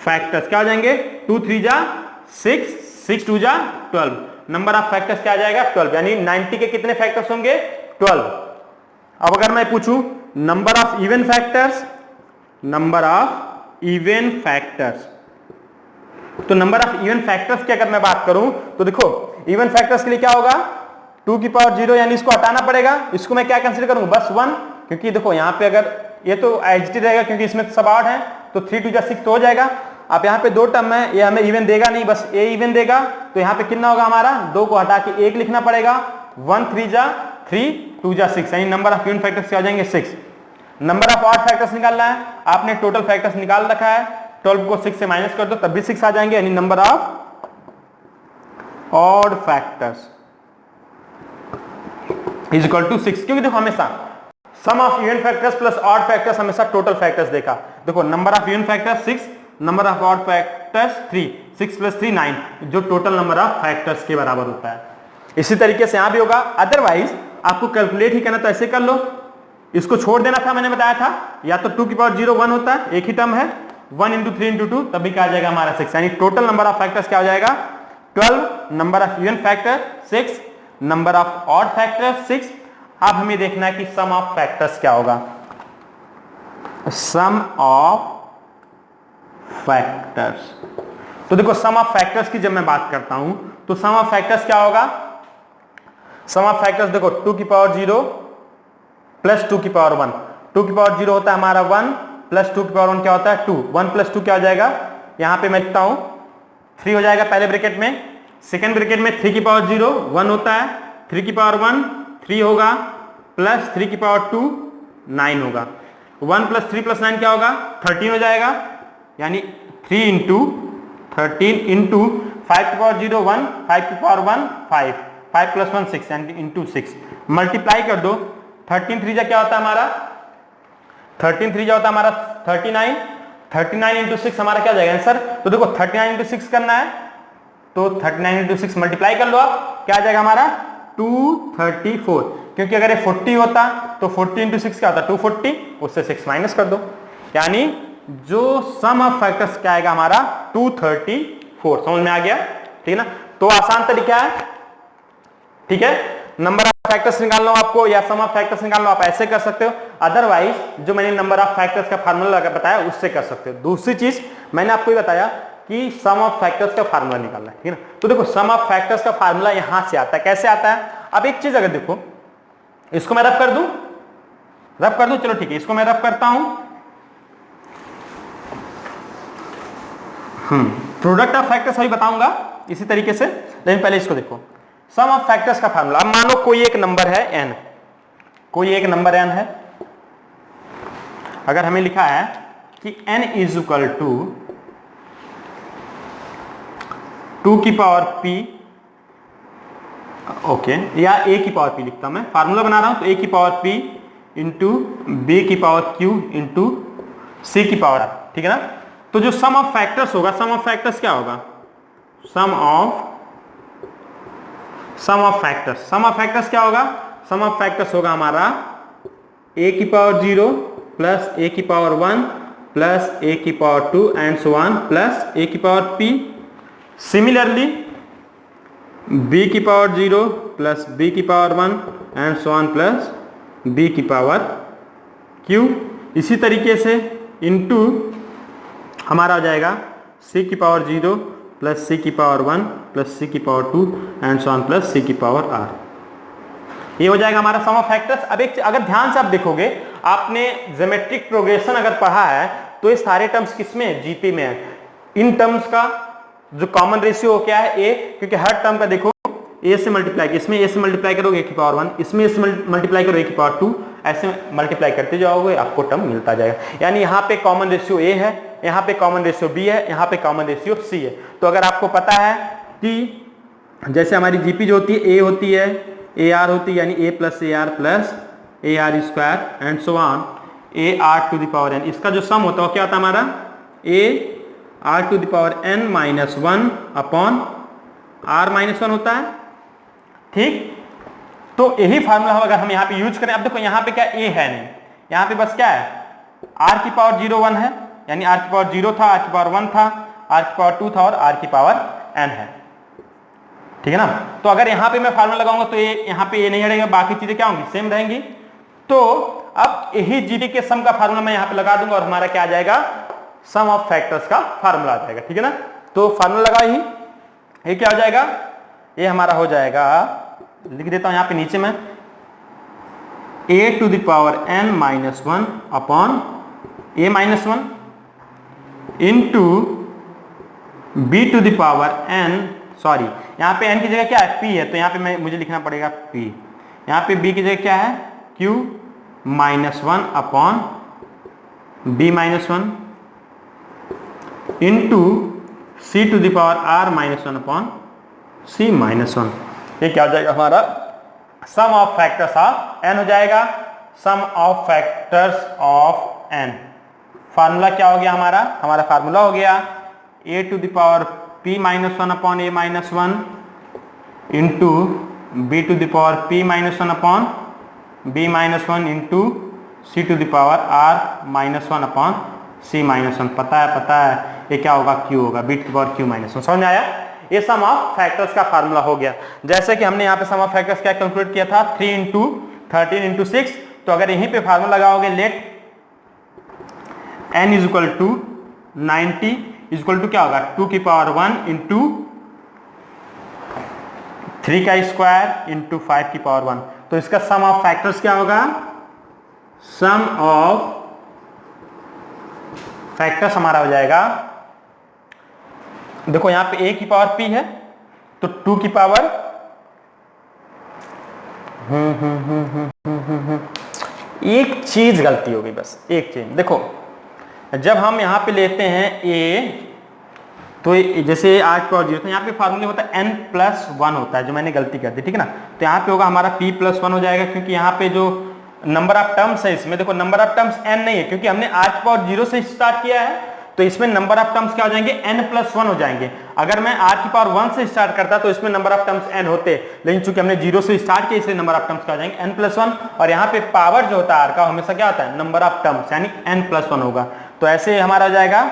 फैक्टर्स क्या हो जाएंगे, 2 3 जा 6 6 2 जा 12, नंबर ऑफ फैक्टर्स क्या आ जाएगा 12, यानी 90 के कितने फैक्टर्स होंगे 12। अब अगर मैं पूछूं number of even factors, number of even factors, तो नंबर ऑफ इवन फैक्टर्स की अगर मैं बात करूं तो देखो इवन फैक्टर्स के लिए क्या होगा, 2 की पावर 0 यानी इसको हटाना पड़ेगा, इसको मैं क्या कंसीडर करूंगा बस 1, क्योंकि देखो यहां पे अगर ये तो एचटी रहेगा क्योंकि इसमें सब ऑड है तो 3 2 जा 6 तो हो जाएगा। अब यहाँ पे 2 टर्म है, ये हमें इवन देगा नहीं, बस ए इवन देगा, तो यहाँ पे कितना होगा हमारा, 2 को हटा के 1 लिखना पड़ेगा, 1 3 जा 3 2 जा 6, यानी नंबर ऑफ इवन फैक्टर्स क्या हो जाएंगे 6। नंबर ऑफ ऑड फैक्टर्स निकालना है, आपने टोटल फैक्टर्स निकाल रखा है, 12 को 6 से माइनस कर दो तब भी 6 आ जाएंगे, यानी number of odd factors is equal to 6। क्योंकि देखो हमेशा sum of even factors plus odd factors हमेशा टोटल फैक्टर्स देखा, देखो number of even factors 6, number of odd factors 3, 6 plus 3 9, जो टोटल नंबर ऑफ फैक्टर्स के बराबर होता है। इसी तरीके से यहां भी होगा, अदरवाइज आपको कैलकुलेट ही करना तो ऐसे कर लो, इसको छोड़ देना था, मैंने बताया था, या तो 2 की पावर 0 1 होता है, एक ही टर्म है, 1 इंटू 3 इंटू 2 तभी क्या आ जाएगा हमारा 6, यानी टोटल नंबर ऑफ फैक्टर्स क्या हो जाएगा 12, number of even factor 6, number of odd factor 6। अब हमें देखना है कि सम ऑफ फैक्टर्स क्या होगा, सम ऑफ फैक्टर्स। तो देखो सम ऑफ फैक्टर्स की जब मैं बात करता हूं तो सम ऑफ फैक्टर्स क्या होगा, सम ऑफ फैक्टर्स देखो 2 की पावर 0 प्लस 2 की पावर 1, 2 की पावर 0 होता है हमारा 1 प्लस 2 की पावर 1 क्या होता है 2, 1 प्लस 2 क्या हो जाएगा, यहां पे मैं लिखता हूं 3 हो जाएगा पहले ब्रैकेट में, सेकंड ब्रैकेट में 3 की पावर 0 1 होता है, 3 की पावर 1 3 होगा, प्लस 3 की पावर 2 9 होगा, 1 प्लस 3 प्लस 9 क्या होगा 13 हो जाएगा, यानी 3 इंटू 13 इंटू 5 की पावर 0 1, 5 की पावर 1 5, 5 प्लस 1 6 यानी इंटू 6, मल्टीप्लाई कर दो, 13 3 जा क्या होता है हमारा, 13 3 जा होता है हमारा 39, 39 इंटू 6 हमारा क्या जाएगा आंसर, तो देखो 39 इंटू 6 करना है तो 39 इंटू 6 मल्टीप्लाई कर लो, आप क्या आ जाएगा हमारा 234, क्योंकि अगर ये 40 होता तो 40 इंटू 6 क्या होता 240, उससे 6 माइनस कर दो, यानी जो सम ऑफ फैक्टर्स क्या आएगा हमारा 234। समझ में आ गया, ठीक है ना। तो आसान तरीका है, ठीक है, नंबर ऑफ फैक्टर्स निकालना हो आपको या सम ऑफ फैक्टर्स निकालना हो आप ऐसे कर सकते हो, अदरवाइज जो मैंने नंबर ऑफ फैक्टर्स का फार्मूला बताया उससे कर सकते हो। दूसरी चीज मैंने आपको ये बताया कि सम ऑफ फैक्टर्स का फार्मूला निकालना है, ठीक है ना। तो देखो सम ऑफ फैक्टर्स का फार्मूला यहां से आता है, कैसे आता है, अब एक चीज अगर देखो इसको मैं रब कर दूं, चलो ठीक है, इसको मैं रब करता हूं, प्रोडक्ट ऑफ फैक्टर्स अभी बताऊंगा इसी तरीके से, लेकिन पहले इसको देखो सम ऑफ फैक्टर्स का फार्मूला। अब मानो कोई एक नंबर है n, कोई एक नंबर n है, अगर हमें लिखा है कि n इज इक्वल टू 2 की पावर p, ओके, या a की पावर p लिखता हूं मैं, फार्मूला बना रहा हूं तो a की पावर p इंटू बी की पावर क्यू इंटू सी की पावर आर, ठीक है ना। तो जो सम ऑफ फैक्टर्स होगा, सम ऑफ फैक्टर्स क्या होगा, सम ऑफ फैक्टर्स क्या होगा, सम ऑफ फैक्टर्स होगा हमारा a की पावर 0 प्लस a की पावर 1 प्लस a की power 2 and so on plus a की पावर p। सिमिलरली b की पावर 0 प्लस b की power 1 and so on plus b की पावर q। इसी तरीके से इनटू हमारा हो जाएगा c की पावर 0 प्लस c की पावर 1 प्लस c की power 2 and so on plus c की पावर r। ये हो जाएगा हमारा सम ऑफ फैक्टर्स। अब एक अगर ध्यान से आप देखोगे, आपने ज्योमेट्रिक प्रोग्रेशन अगर पढ़ा है तो ये सारे टर्म्स किसमें है, जीपी में है। इन टर्म्स का जो कॉमन रेशियो क्या है a, क्योंकि हर टर्म का देखो a से मल्टीप्लाई, इसमें a से मल्टीप्लाई करोगे a की पावर 1, इसमें a से मल्टीप्लाई करो a की पावर 2, ऐसे मल्टीप्लाई करते जाओगे आपको टर्म मिलता जाएगा। यानी यहाँ पे कॉमन रेशियो a है, यहाँ पे कॉमन रेशियो b है, यहाँ पे कॉमन रेशियो c है। तो अगर आपको पता है कि जैसे हमारी जीपी जो होती है a होती है, ए आर होती है, यानी a plus a r square and so on a r to the power n, इसका जो सम होता है क्या होता है हमारा a r to the power n minus 1 upon r minus 1 होता है, ठीक। तो यही फार्मूला अगर हम यहाँ पे यूज करें, अब देखो यहाँ पे क्या a है नहीं, यहाँ पे बस क्या है r की पावर 0 1 है, यानी r की पावर 0 था, r की पावर 1 था, r की पावर 2 था और r की पावर n है, ठीक है ना। तो अगर यहाँ पे मैं फार्मूला लगाऊंगा तो ये यहाँ पे ये नहीं रहेगा, बाकी चीजें क्या होंगी सेम रहेंगी। तो अब यही जीपी के सम का फार्मूला मैं यहाँ पे लगा दूंगा और हमारा क्या आ जाएगा, सम ऑफ फैक्टर्स का फार्मूला आ जाएगा, ठीक है ना। तो फार्मूला लगा ही, ये क्या हो जाएगा, ये हमारा हो जाएगा, लिख देता हूं यहाँ पे नीचे में, a to the power n minus 1 upon a minus 1 into b to the power n, sorry यहाँ पे n की जगह क्या है p है, तो यहाँ पे मुझे लिखना पड़ेगा p, यहाँ पे b की जगह क्या है q minus 1 upon b minus 1 into c to the power r minus 1 upon c minus 1। ये क्या हो जाएगा हमारा sum of factors of n हो जाएगा, sum of factors of n। Formula क्या हो गया हमारा फार्मूला हो गया a to the power p minus 1 upon a minus 1 into b to the power p minus 1 upon b minus 1 into c to the power r minus 1 upon c minus 1। पता है ये क्या होगा, q होगा, b to the power q minus 1। समझ में आया, ये सम ऑफ फैक्टर्स का फार्मूला हो गया। जैसे कि हमने यहाँ पे सम ऑफ फैक्टर्स क्या कैलकुलेट किया था, 3 इंटू 13 इंटू 6। तो अगर यहीं पे फार्मूला लगाओगे, let n is equal to 90 is equal to क्या होगा, 2 की पावर 1 इंटू 3 का स्क्वायर इंटू 5 की पावर 1। तो इसका सम ऑफ फैक्टर्स क्या होगा, सम ऑफ फैक्टर्स हमारा हो जाएगा, देखो यहां पे a की पावर p है तो 2 की पावर एक चीज गलती हो गई, बस एक चीज। देखो जब हम यहां पे लेते हैं a, तो जैसे r की पावर 0, तो यहाँ पे फार्मूले होता है n प्लस 1 होता है, जो मैंने गलती कर दी, ठीक है ना। तो यहाँ पे होगा हमारा p प्लस 1 हो जाएगा, क्योंकि यहाँ पे जो नंबर ऑफ टर्म्स है इसमें, देखो नंबर ऑफ टर्म्स n नहीं है, क्योंकि हमने r की पावर 0 से स्टार्ट किया है, तो इसमें नंबर ऑफ टर्म्स क्या हो जाएंगे, n प्लस 1 हो जाएंगे। अगर मैं r की पावर 1 से स्टार्ट करता तो इसमें नंबर ऑफ टर्म्स n होते, लेकिन चूंकि हमने 0 से स्टार्ट किया इसलिए नंबर ऑफ टर्म्स क्या हो जाएंगे, n प्लस 1। और यहाँ पे पावर जो होता है r का हमेशा क्या होता है, नंबर ऑफ टर्म्स, यानी n प्लस 1 होगा। तो ऐसे हमारा हो जाएगा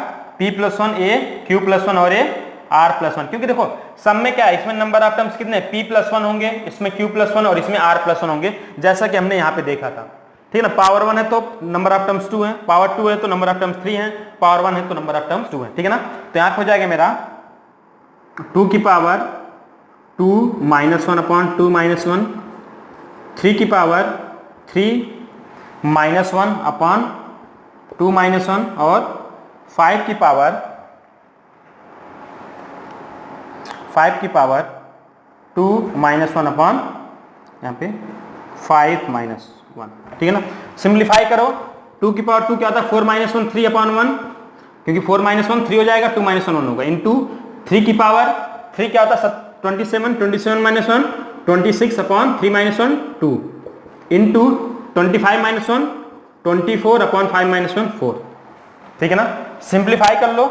p plus 1 a, q plus 1 और a r प्लस 1। क्योंकि देखो सब में क्या है, इसमें नंबर ऑफ टर्म्स कितने, p प्लस 1 होंगे, इसमें q प्लस 1 और इसमें r प्लस 1 होंगे, जैसा कि हमने यहाँ पे देखा था, ठीक है ना। पावर 1 है तो नंबर ऑफ टर्म्स 2 है, पावर 2 है तो नंबर ऑफ टर्म्स 3 है, पावर 1 है तो नंबर ऑफ टर्म्स 2 है, ठीक है ना। तो यहाँ पे हो जाएगा मेरा 2 की पावर 2 माइनस 1 अपॉन 2 माइनस 1, 3 की पावर 3 माइनस 1 अपॉन 2 माइनस 1, और 5 की पावर 2 माइनस 1 अपॉन यहाँ पे 5 माइनस 1, ठीक है ना। सिंप्लीफाई करो, 2 की पावर 2 क्या होता है, 4 माइनस 1 3 अपॉन 1, क्योंकि 4 माइनस 1 3 हो जाएगा, 2 माइनस 1 1 होगा, इंटू 3 की पावर 3 क्या होता है 27 minus 1 26 upon 3 minus 1 2, into 25 minus 1 24 upon 5 minus 1 4, ठीक है ना। सिंप्लीफाई कर लो,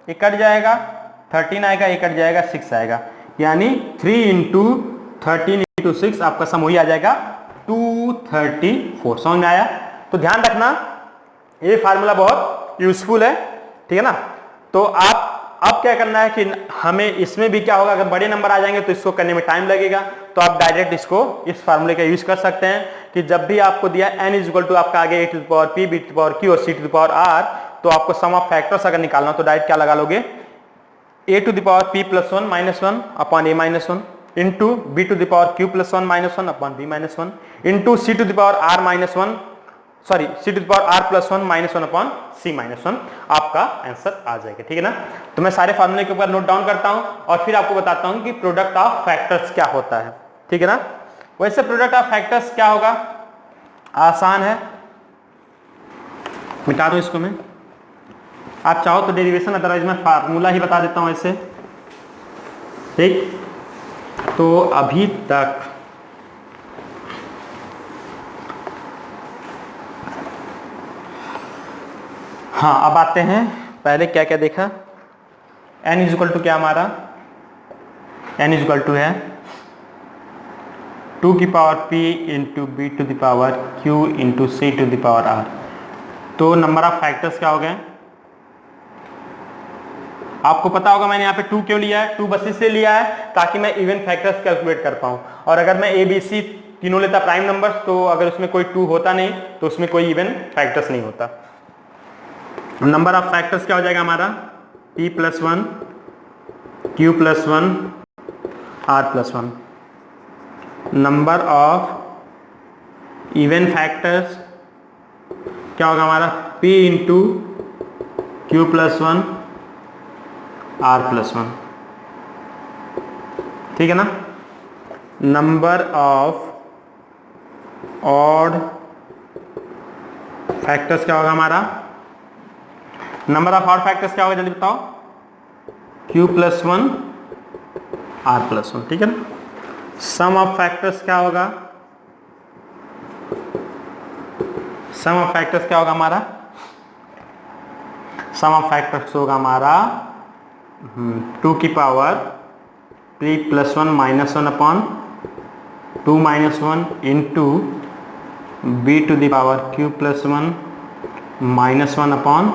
ये कट जाएगा, 13 आएगा, ये कट जाएगा, 6 आएगा, यानी 3 इंटू 13 इंटू 6 आपका सम वही आ जाएगा 234। समझ में आया? तो ध्यान रखना ये फार्मूला बहुत यूजफुल है, ठीक है ना। तो आप अब क्या करना है कि हमें इसमें भी क्या होगा, अगर बड़े नंबर आ जाएंगे तो इसको करने में टाइम लगेगा, तो आप डायरेक्ट इसको इस फार्मूले का यूज कर सकते हैं कि जब भी आपको दिया n इक्वल टू आपका आगे a to the power p b to the power q और c to the power r, तो आपको सम ऑफ फैक्टर्स अगर निकालना हो तो डायरेक्ट क्या लगा लोगे, a to the power p plus 1 minus 1 upon a minus 1 into b to the power q plus 1 minus 1 upon b minus 1 into c to the power r minus 1 sorry c to the power r plus 1 minus 1 upon c minus 1, आपका answer आ जाएगा, ठीक है ना। तो मैं सारे फार्मूले के ऊपर नोट डाउन करता हूं और फिर आपको बताता हूं कि प्रोडक्ट ऑफ फैक्टर्स क्या होता है, ठीक है ना। वैसे प्रोडक्ट ऑफ फैक्टर्स क्या होगा, आसान है, मिटा दो इसको मैं, आप चाहो तो डेरिवेशन, अदरवाइज मैं फार्मूला ही बता देता हूं ऐसे, ठीक। तो अभी तक हाँ, अब आते हैं, पहले क्या क्या देखा, n इज इक्वल टू क्या हमारा, n इज इक्वल टू है 2 की power p into b to the power q into c to the power r। तो नंबर ऑफ फैक्टर्स क्या हो गए, आपको पता होगा मैंने यहाँ पे 2 क्यों लिया है, 2 बस इसलिए लिया है ताकि मैं इवन फैक्टर्स कैलकुलेट कर पाऊँ, और अगर मैं a b c तीनों लेता प्राइम नंबर्स, तो अगर उसमें कोई 2 होता नहीं तो उसमें कोई इवन फैक्टर्स नहीं होता। नंबर ऑफ फैक्टर्स क्या हो जाएगा हमारा, p plus 1 q plus 1 r plus 1। Number of even factors क्या होगा हमारा, p into q plus 1 r plus 1, ठीक है ना। नंबर ऑफ ऑड फैक्टर्स क्या होगा हमारा, नंबर ऑफ ऑड फैक्टर्स क्या होगा जल्दी बताओ, q प्लस 1 r प्लस 1, ठीक है ना। सम ऑफ फैक्टर्स क्या होगा, सम ऑफ फैक्टर्स क्या होगा हमारा, सम ऑफ फैक्टर्स होगा हमारा 2 की power p plus 1 minus 1 upon 2 minus 1 into b to the power q plus 1 minus 1 upon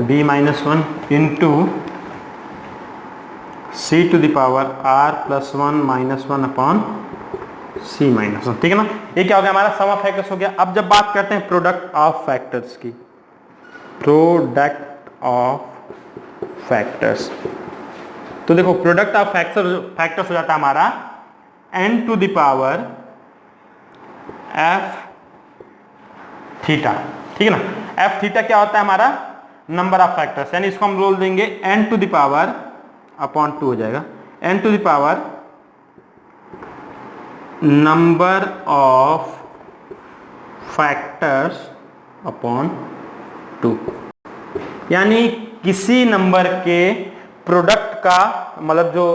b minus 1 into c to the power r plus 1 minus 1 upon c minus 1, ठीक है ना। ये क्या हो गया हमारा, सम ऑफ फैक्टर्स हो गया। अब जब बात करते हैं प्रोडक्ट ऑफ फैक्टर्स की, प्रोडक्ट ऑफ फैक्टर्स, तो देखो प्रोडक्ट ऑफ फैक्टर्स हो जाता है हमारा n to the power f theta, ठीक है ना। f थीटा क्या होता है हमारा, नंबर ऑफ फैक्टर्स, यानी इसको हम बोल देंगे n to the power upon 2 हो जाएगा, n to the power number of factors upon 2, यानी किसी नंबर के प्रोडक्ट का, मतलब जो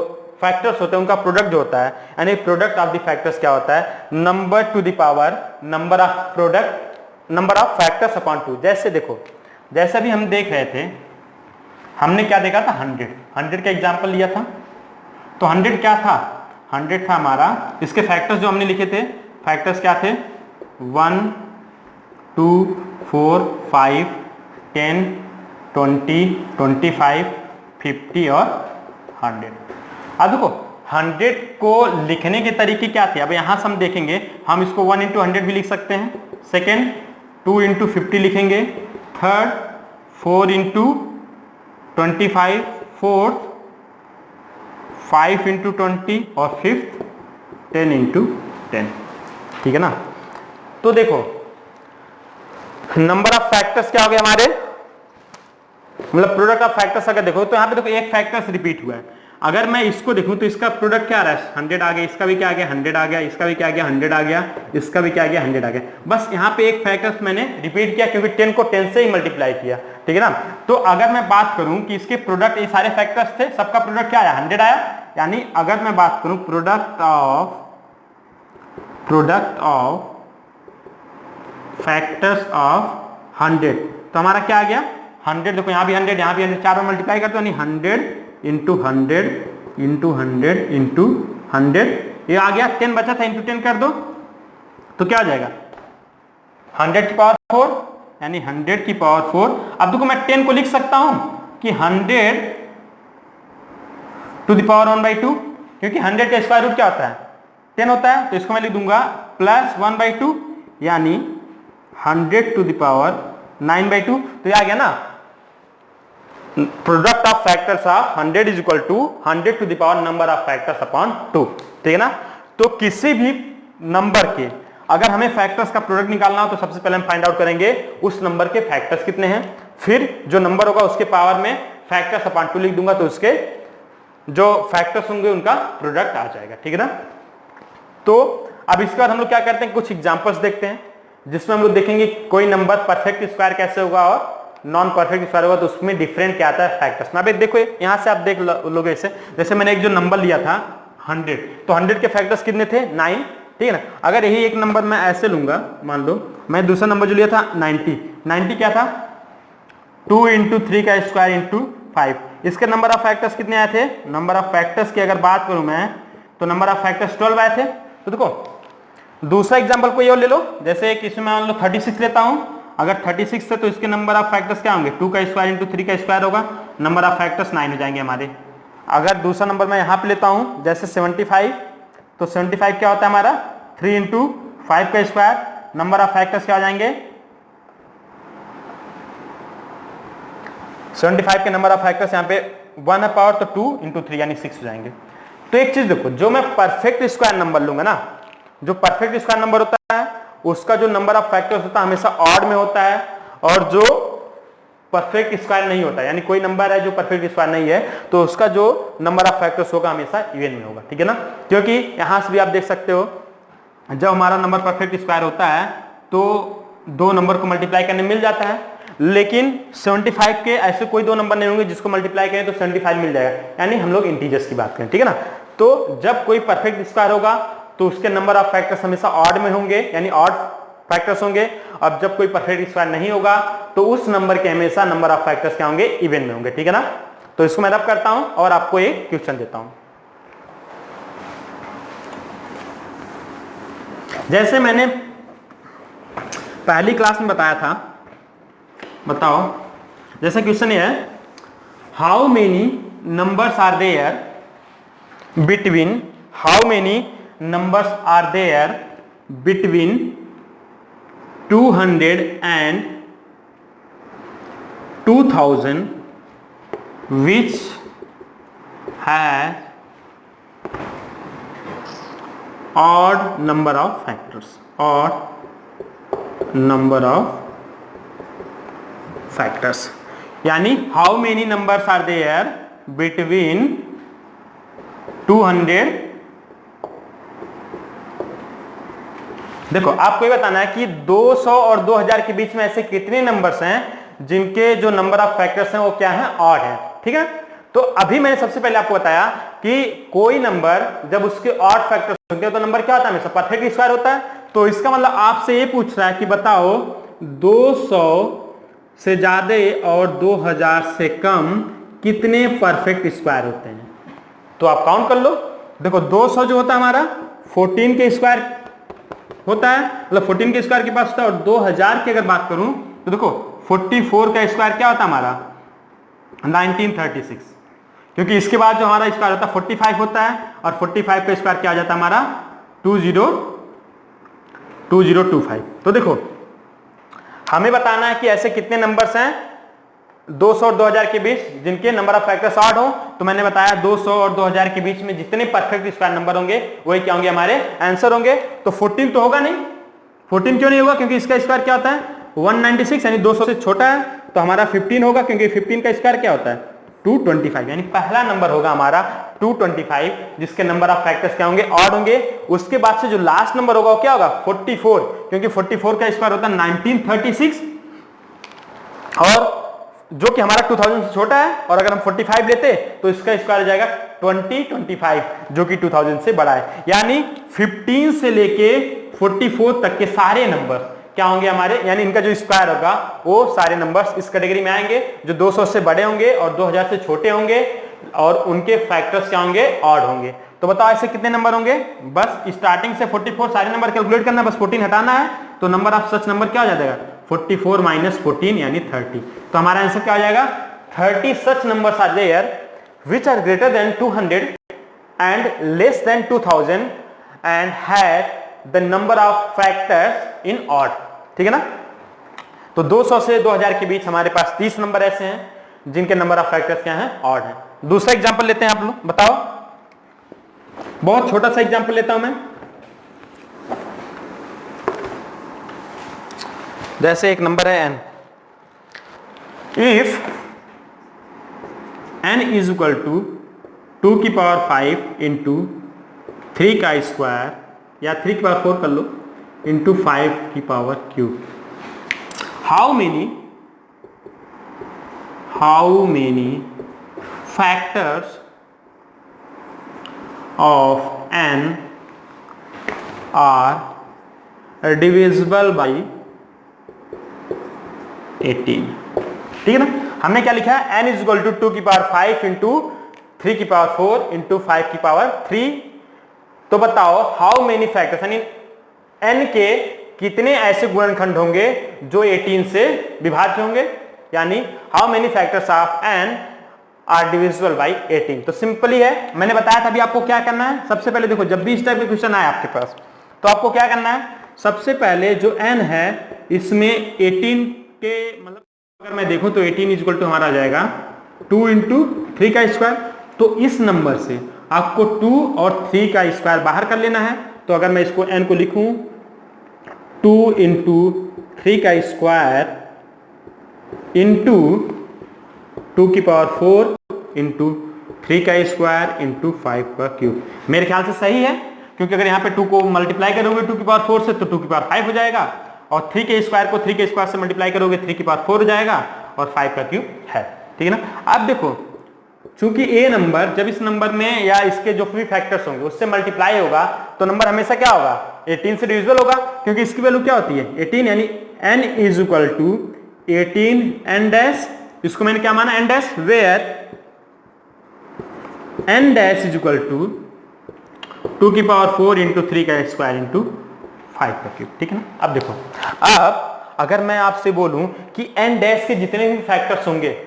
फैक्टर्स होते हैं उनका प्रोडक्ट जो होता है, यानी प्रोडक्ट ऑफ द फैक्टर्स क्या होता है, number two the power number of product number of factors upon 2। जैसे देखो, जैसे भी हम देख रहे थे, हमने क्या देखा था, 100 का एग्जांपल लिया था, तो 100 क्या था, 100 था हमारा, इसके फैक्टर्स जो हमने लिखे थे, फैक्टर्स क्या थे, 1 2 4 5 10 20 25 50 और 100। अब देखो 100 को लिखने के तरीके क्या थे, अब यहां से हम देखेंगे, हम इसको 1 इंटू 100 भी लिख सकते हैं, सेकेंड 2 इंटू 50 लिखेंगे, थर्ड 4 इंटू 25, फोर्थ 5 इंटू 20 और फिफ्थ 10 इंटू 10, ठीक है ना। तो देखो नंबर ऑफ फैक्टर्स क्या हो गए हमारे, मतलब प्रोडक्ट ऑफ फैक्टर्स अगर देखो तो यहाँ पे देखो एक फैक्टर्स रिपीट हुआ है, अगर मैं इसको देखूं तो इसका प्रोडक्ट क्या आ रहा है, 100 आ गया, इसका भी क्या आ गया 100 आ गया, इसका भी क्या आ गया 100 आ गया, इसका भी क्या आ गया 100 आ गया। बस यहाँ पे एक फैक्टर्स मैंने रिपीट किया क्योंकि 10 को 10 से ही मल्टीप्लाई किया, ठीक है ना। तो अगर मैं बात करूं कि इसके प्रोडक्ट, ये सारे फैक्टर्स थे, सबका प्रोडक्ट क्या आया 100 आया, यानी अगर मैं बात करूं product of product of factors of 100, तो हमारा क्या आ गया 100, देखो यहाँ भी 100 यहाँ भी 100, 4 बार मल्टीप्लाई करते हो, यानी 100 इंटू 100 इंटू 100 इंटू 100, ये आ गया 10 बचा था, इंटू 10 कर दो तो क्या आ जाएगा 100 की पावर 4, यानी 100 की पावर 4। अब देखो मैं 10 को लिख सकता हूं कि 100 टू द पावर 1/2, क्योंकि 100 का स्क्वायर रूट क्या होता है 10 होता है, तो इसको मैं लिख दूंगा प्लस 1/2, यानी 100 टू द पावर 9/2, तो ये आ गया ना product of factors of 100 is equal to 100 to the power number of factors upon 2, ठीक है ना। तो किसी भी नंबर के अगर हमें फैक्टर्स का प्रोडक्ट निकालना हो तो सबसे पहले हम फाइंड आउट करेंगे उस नंबर के फैक्टर्स कितने हैं, फिर जो नंबर होगा उसके पावर में फैक्टर्स अपॉन 2 लिख दूंगा, तो उसके जो फैक्टर्स होंगे उनका प्रोडक्ट आ जाएगा, ठीक है ना। तो अब इसके बाद हम लोग क्या करते हैं, कुछ एग्जांपल्स देखते हैं जिसमें हम लोग देखेंगे कोई नंबर परफेक्ट स्क्वायर कैसे होगा और नॉन परफेक्ट स्क्वायर होगा, तो उसमें डिफरेंट क्या आता है फैक्टर्स में। अब देखो यहां से आप देख लोगे ऐसे, जैसे मैंने एक जो नंबर लिया था 100, तो 100 के फैक्टर्स कितने थे 9, ठीक है ना। अगर यही एक नंबर मैं ऐसे लूंगा, मान लो मैं दूसरा नंबर जो लिया था 90 क्या था 2 इंटू 3 का स्क्वायर इंटू 5, इसके नंबर ऑफ फैक्टर्स कितने आए थे, नंबर ऑफ फैक्टर्स की अगर बात करूं मैं तो नंबर ऑफ फैक्टर्स 12 आए थे। तो देखो दूसरा एग्जांपल कोई और ले लो, जैसे कि इसमें मान लो 36 लेता हूं, अगर 36 है तो इसके नंबर ऑफ फैक्टर्स क्या होंगे 2 का स्क्वायर इंटू 3 का स्क्वायर होगा, नंबर ऑफ फैक्टर्स 9 हो जाएंगे हमारे। अगर दूसरा नंबर मैं यहां पे लेता हूं जैसे 75, तो 75 क्या होता है हमारा 3 इंटू 5 का स्क्वायर, नंबर ऑफ फैक्टर्स क्या हो जाएंगे 75 के नंबर ऑफ फैक्टर्स यहाँ पे 1 है पावर, तो 2 इंटू 3 यानी 6 हो जाएंगे। तो एक चीज देखो, जो मैं परफेक्ट स्क्वायर नंबर लूंगा ना, जो परफेक्ट स्क्वायर नंबर होता है उसका जो नंबर ऑफ फैक्टर्स होता है हमेशा ऑड में होता है, और जो परफेक्ट स्क्वायर नहीं होता यानी कोई नंबर है जो परफेक्ट स्क्वायर नहीं है तो उसका जो नंबर ऑफ फैक्टर्स होगा हमेशा इवन में होगा, ठीक है ना। क्योंकि यहां से भी आप देख सकते हो जब हमारा नंबर परफेक्ट स्क्वायर होता है तो दो नंबर को मल्टीप्लाई करने मिल जाता है, लेकिन 75 के ऐसे कोई दो नंबर नहीं होंगे जिसको मल्टीप्लाई करें तो 75 मिल जाएगा, यानी हम लोग इंटीजर्स की बात करें, ठीक है ना। तो जब कोई परफेक्ट स्क्वायर होगा तो उसके नंबर ऑफ फैक्टर्स हमेशा ऑड में होंगे यानी ऑड फैक्टर्स होंगे। अब जब कोई परफेक्ट स्क्वायर नहीं होगा तो उस नंबर के हमेशा नंबर ऑफ फैक्टर्स क्या होंगे इवन में होंगे, ठीक है ना। तो इसको मैं रब करता हूं और आपको एक क्वेश्चन देता हूं। जैसे मैंने पहली क्लास में बताया था, बताओ जैसा क्वेश्चन ये है, how many numbers are there between, हाउ मेनी numbers are there between 200 and 2000 which has odd number of factors, odd number of factors, यानी how many numbers are there between 200, देखो आपको ये बताना है कि 200 और 2000 के बीच में ऐसे कितने नंबर्स हैं जिनके जो नंबर ऑफ फैक्टर्स हैं वो क्या है ऑड है, ठीक है। तो अभी मैंने सबसे पहले आपको बताया कि कोई नंबर जब उसके ऑड फैक्टर्स होते हैं तो नंबर क्या होता है हमेशा परफेक्ट स्क्वायर होता है। तो इसका मतलब आपसे ये पूछ रहा है कि बताओ 200 से ज्यादा और 2000 से कम कितने परफेक्ट स्क्वायर होते हैं। तो आप काउंट कर लो, देखो 200 जो होता है हमारा 14 के स्क्वायर होता है, मतलब 14 के स्क्वायर के पास होता है, और 2000 की अगर बात करूं तो देखो 44 का स्क्वायर क्या होता है हमारा 1936, क्योंकि इसके बाद जो हमारा स्क्वायर होता है 45 होता है, और 45 का स्क्वायर क्या आ जाता है हमारा 2025। तो देखो हमें बताना है कि ऐसे कितने नंबर्स हैं 200 और 2000 के बीच जिनके नंबर ऑफ फैक्टर्स ऑड हो। तो मैंने बताया 200 और 2000 के बीच में जितने परफेक्ट स्क्वायर नंबर होंगे वही क्या होंगे हमारे आंसर होंगे। तो 14 तो होगा नहीं, 14 क्यों नहीं होगा क्योंकि इसका स्क्वायर क्या होता है 196 यानी 200 से छोटा है, तो हमारा 15 होगा क्योंकि 15 का स्क्वायर क्या होता है 225, यानी पहला नंबर होगा हमारा 225 जिसके नंबर ऑफ फैक्टर्स क्या होंगे ऑड होंगे। उसके बाद से जो लास्ट नंबर होगा वो क्या होगा 44, क्योंकि 44 का स्क्वायर होता है 1936, और जो कि हमारा 2000 से छोटा है, और अगर हम 45 लेते तो इसका स्क्वायर हो जाएगा 2025 जो कि 2000 से बड़ा है। यानी 15 से लेके 44 तक के सारे नंबर क्या होंगे हमारे, यानी इनका जो स्क्वायर होगा वो सारे नंबर्स इस कैटेगरी में आएंगे जो 200 से बड़े होंगे और 2000 से छोटे होंगे, और उनके फैक्टर्स क्या होंगे, ऑड होंगे। तो बताओ ऐसे कितने नंबर होंगे, बस स्टार्टिंग से 44 सारे नंबर कैलकुलेट करना है, बस 14 हटाना है, तो नंबर ऑफ सच नंबर क्या हो जाएगा 44 माइनस 14 यानी 30। तो हमारा आंसर क्या हो जाएगा 30 such numbers are there which are greater than 200 and less than 2000 and had the number of factors in odd. ठीक है ना। तो 200 से 2000 के बीच हमारे पास 30 नंबर ऐसे हैं जिनके नंबर ऑफ फैक्टर्स क्या हैं, ऑड है। दूसरा एग्जांपल लेते हैं, आप लोग बताओ, बहुत छोटा सा एग्जांपल लेता हूं मैं। जैसे एक नंबर है n, if n is equal to 2 की पावर 5 इंटू 3 का स्क्वायर, या 3 की पावर 4 कर लो, इंटू 5 की power cube, how many factors of n are divisible by 18। ठीक है ना। हमने क्या लिखा है, n इज इक्वल टू 2 की पावर 5 इंटू 3 की पावर 4 इंटू 5 की पावर 3। तो बताओ हाउ मेनी फैक्टर्स, यानी n के कितने ऐसे गुणनखंड होंगे जो 18 से विभाज्य होंगे, यानी how many factors of n are divisible by 18। तो सिंपली है, मैंने बताया था अभी आपको क्या करना है। सबसे पहले देखो, जब भी इस टाइप के क्वेश्चन आए आपके पास तो आपको क्या करना है, सबसे पहले जो n है इसमें 18 के मतलब अगर मैं देखूं तो 18 इक्वल टू हमारा आ जाएगा 2 इंटू 3 का स्क्वायर। तो इस नंबर से आपको 2 और 3 का स्क्वायर बाहर कर लेना है। तो अगर मैं इसको n को लिखूं 2 इंटू 3 का स्क्वायर इंटू 2 की पावर 4 इंटू 3 का स्क्वायर इंटू 5 का क्यूब, मेरे ख्याल से सही है, क्योंकि अगर यहाँ पे 2 को मल्टीप्लाई करोगे 2 की पावर 4 से तो 2 की पावर 5 हो जाएगा, और 3 के स्क्वायर को 3 के स्क्वायर से मल्टीप्लाई करोगे 3 की पावर 4 हो जाएगा, और 5 का क्यूब है। ठीक है ना। अब देखो, चूंकि ए नंबर जब इस नंबर में या इसके जो भी फैक्टर्स होंगे उससे मल्टीप्लाई होगा तो नंबर हमेशा क्या होगा 18 से डिविजिबल होगा, क्योंकि इसकी वैल्यू क्या होती है 18, यानी n is equal to 18 n dash, इसको मैंने क्या माना n dash, where n dash is equal to 2 की पावर 4 इंटू 3 का स्क्वायर इंटू 5 का क्यूब। ठीक है ना। अब देखो, अब अगर मैं आपसे बोलूं कि n डैश के जितने भी फैक्टर्स होंगे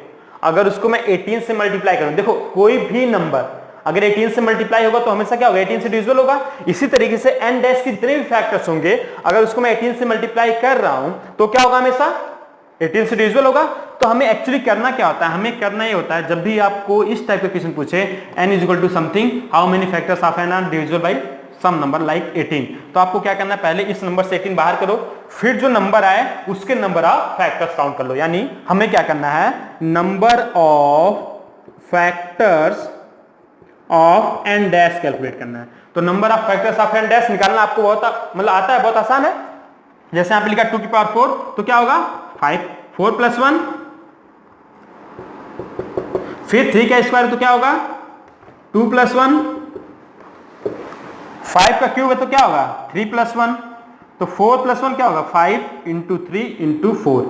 अगर उसको मैं 18 से मल्टीप्लाई करूं, देखो कोई भी नंबर अगर 18 से मल्टीप्लाई होगा तो हमेशा क्या होगा 18 से डिविजिबल होगा। इसी तरीके से n डैश के जितने भी फैक्टर्स होंगे अगर उसको मैं 18 से मल्टीप्लाई कर रहा हूं तो क्या होगा, हमेशा 18 से डिविजिबल होगा। तो हमें एक्चुअली करना क्या होता है, हमें करना ये होता है जब भी आपको इस टाइप का क्वेश्चन पूछे n is equal to something, how many factors of n are divisible by some number like 18, तो आपको क्या करना है, पहले इस नंबर से 18 बाहर करो, फिर जो नंबर आए उसके नंबर ऑफ फैक्टर्स काउंट कर लो। यानी हमें क्या करना है, number of factors of n dash calculate करना है। तो number of factors of n dash निकालना आपको बहुत मतलब आता है, बहुत आसान है। जैसे आप लिखा 2 की पावर 4 तो क्या होगा 5, 4 प्लस 1, फिर 3 का स्क्वायर तो क्या होगा 2 प्लस 1, 5 का क्यूब है तो क्या होगा 3 प्लस 1, तो 4 प्लस 1 क्या होगा 5 इंटू 3 इंटू 4,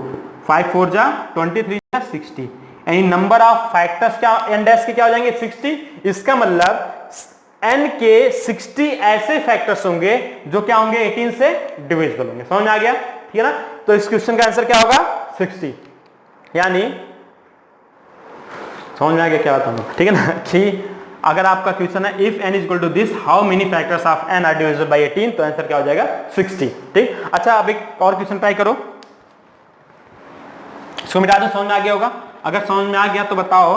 5 4 जा 23 जा 60, यानी नंबर ऑफ फैक्टर्स क्या n डैश के क्या हो जाएंगे 60। इसका मतलब n के 60 ऐसे फैक्टर्स होंगे जो क्या होंगे 18 से डिविजिबल होंगे। समझ में आ गया, ठीक है ना। तो इस क्वेश्चन का आंसर क्या होगा 60, यानी समझ में आ गया क्या बताऊंगा, ठीक है ना। कि अगर आपका क्वेश्चन है if n is equal to this how many factors of n are divisible by 18, तो आंसर क्या हो जाएगा 60। ठीक, अच्छा अब एक और क्वेश्चन ट्राई करो, इसको मिटा दो, समझ में आ गया होगा। अगर समझ में आ गया तो बताओ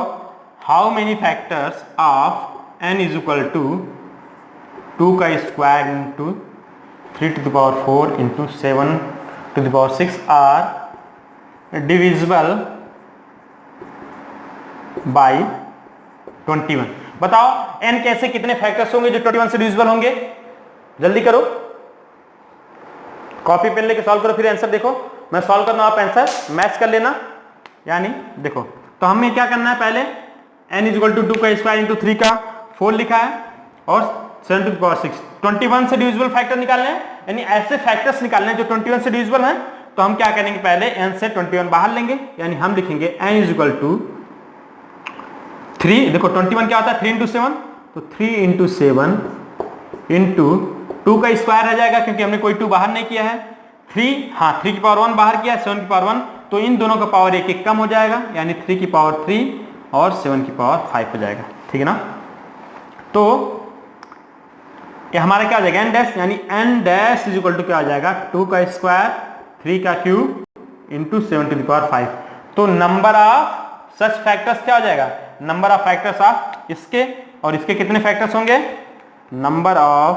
how many factors of n is equal to 2 का square into 3 to the power 4 into 7 to the power 6 are divisible by 21। बताओ n कैसे कितने फैक्टर्स होंगे जो 21 से डिविजिबल होंगे, जल्दी करो, कॉपी पेन लेके सॉल्व करो, फिर आंसर देखो। मैं सॉल्व करना, आप आंसर मैच कर लेना, यानी देखो, तो हमें क्या करना है, पहले n इज इक्वल टू 2 का स्क्वायर इंटू 3 का 4 लिखा है और 7 टू द पावर 6। 21 से डिविजिबल फैक्टर निकालने हैं, यानी ऐसे फैक्टर्स निकालने हैं जो 21 से डिविजिबल हैं। तो हम क्या करेंगे, पहले n से 21 बाहर लेंगे, यानी हम लिखेंगे n इज इक्वल टू 3, देखो 21 क्या होता है 3 इंटू 7, तो 3 इंटू 7 इंटू 2 का स्क्वायर रह जाएगा क्योंकि हमने कोई 2 बाहर नहीं किया है। 3, हाँ 3 की पावर 1 बाहर किया, 7 की पावर 1, तो इन दोनों का पावर एक एक कम हो जाएगा, यानी 3 की पावर 3 और 7 की पावर 5 हो जाएगा, ठीक है ना। तो ये हमारा क्या हो जाएगा, n डैश, यानी n dash is equal to क्या हो जाएगा 2 का स्क्वायर 3 का cube into 7 to the power 5। तो नंबर ऑफ सच फैक्टर्स क्या हो जाएगा, नंबर ऑफ फैक्टर्स ऑफ इसके और इसके कितने फैक्टर्स होंगे, number of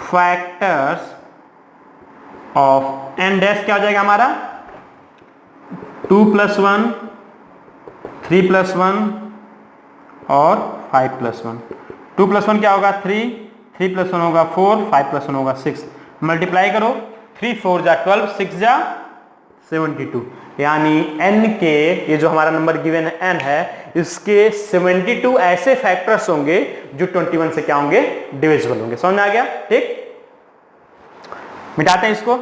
factors of n dash क्या हो जाएगा हमारा 2 + 1 3 + 1 और 5 + 1। 2 + 1 क्या होगा 3, 3 + 1 होगा 4, 5 + 1 होगा 6। मल्टीप्लाई करो, 3 4 जा 12, 6 जा 72, यानी n के, ये जो हमारा नंबर गिवन है n है, इसके 72 ऐसे फैक्टर्स होंगे जो 21 से क्या होंगे, डिविजिबल होंगे। समझ में आ गया, ठीक। मिटाते हैं इसको,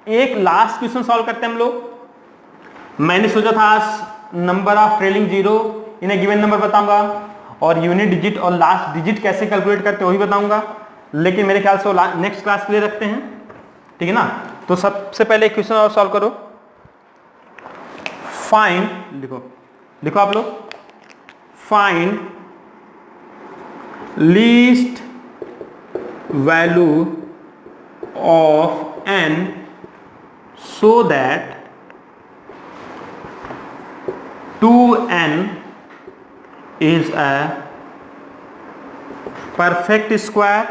एक लास्ट क्वेश्चन सॉल्व करते हैं हम लोग। मैंने सोचा था आज नंबर ऑफ ट्रेलिंग जीरो इन्हें गिवन नंबर बताऊंगा और यूनिट डिजिट और लास्ट डिजिट कैसे कैलकुलेट करते हैं वही बताऊंगा, लेकिन मेरे ख्याल से नेक्स्ट क्लास के लिए रखते हैं, ठीक है ना। तो सबसे पहले एक क्वेश्चन और सॉल्व करो। फाइंड, लिखो आप लोग, find least value of n so that 2n is a perfect square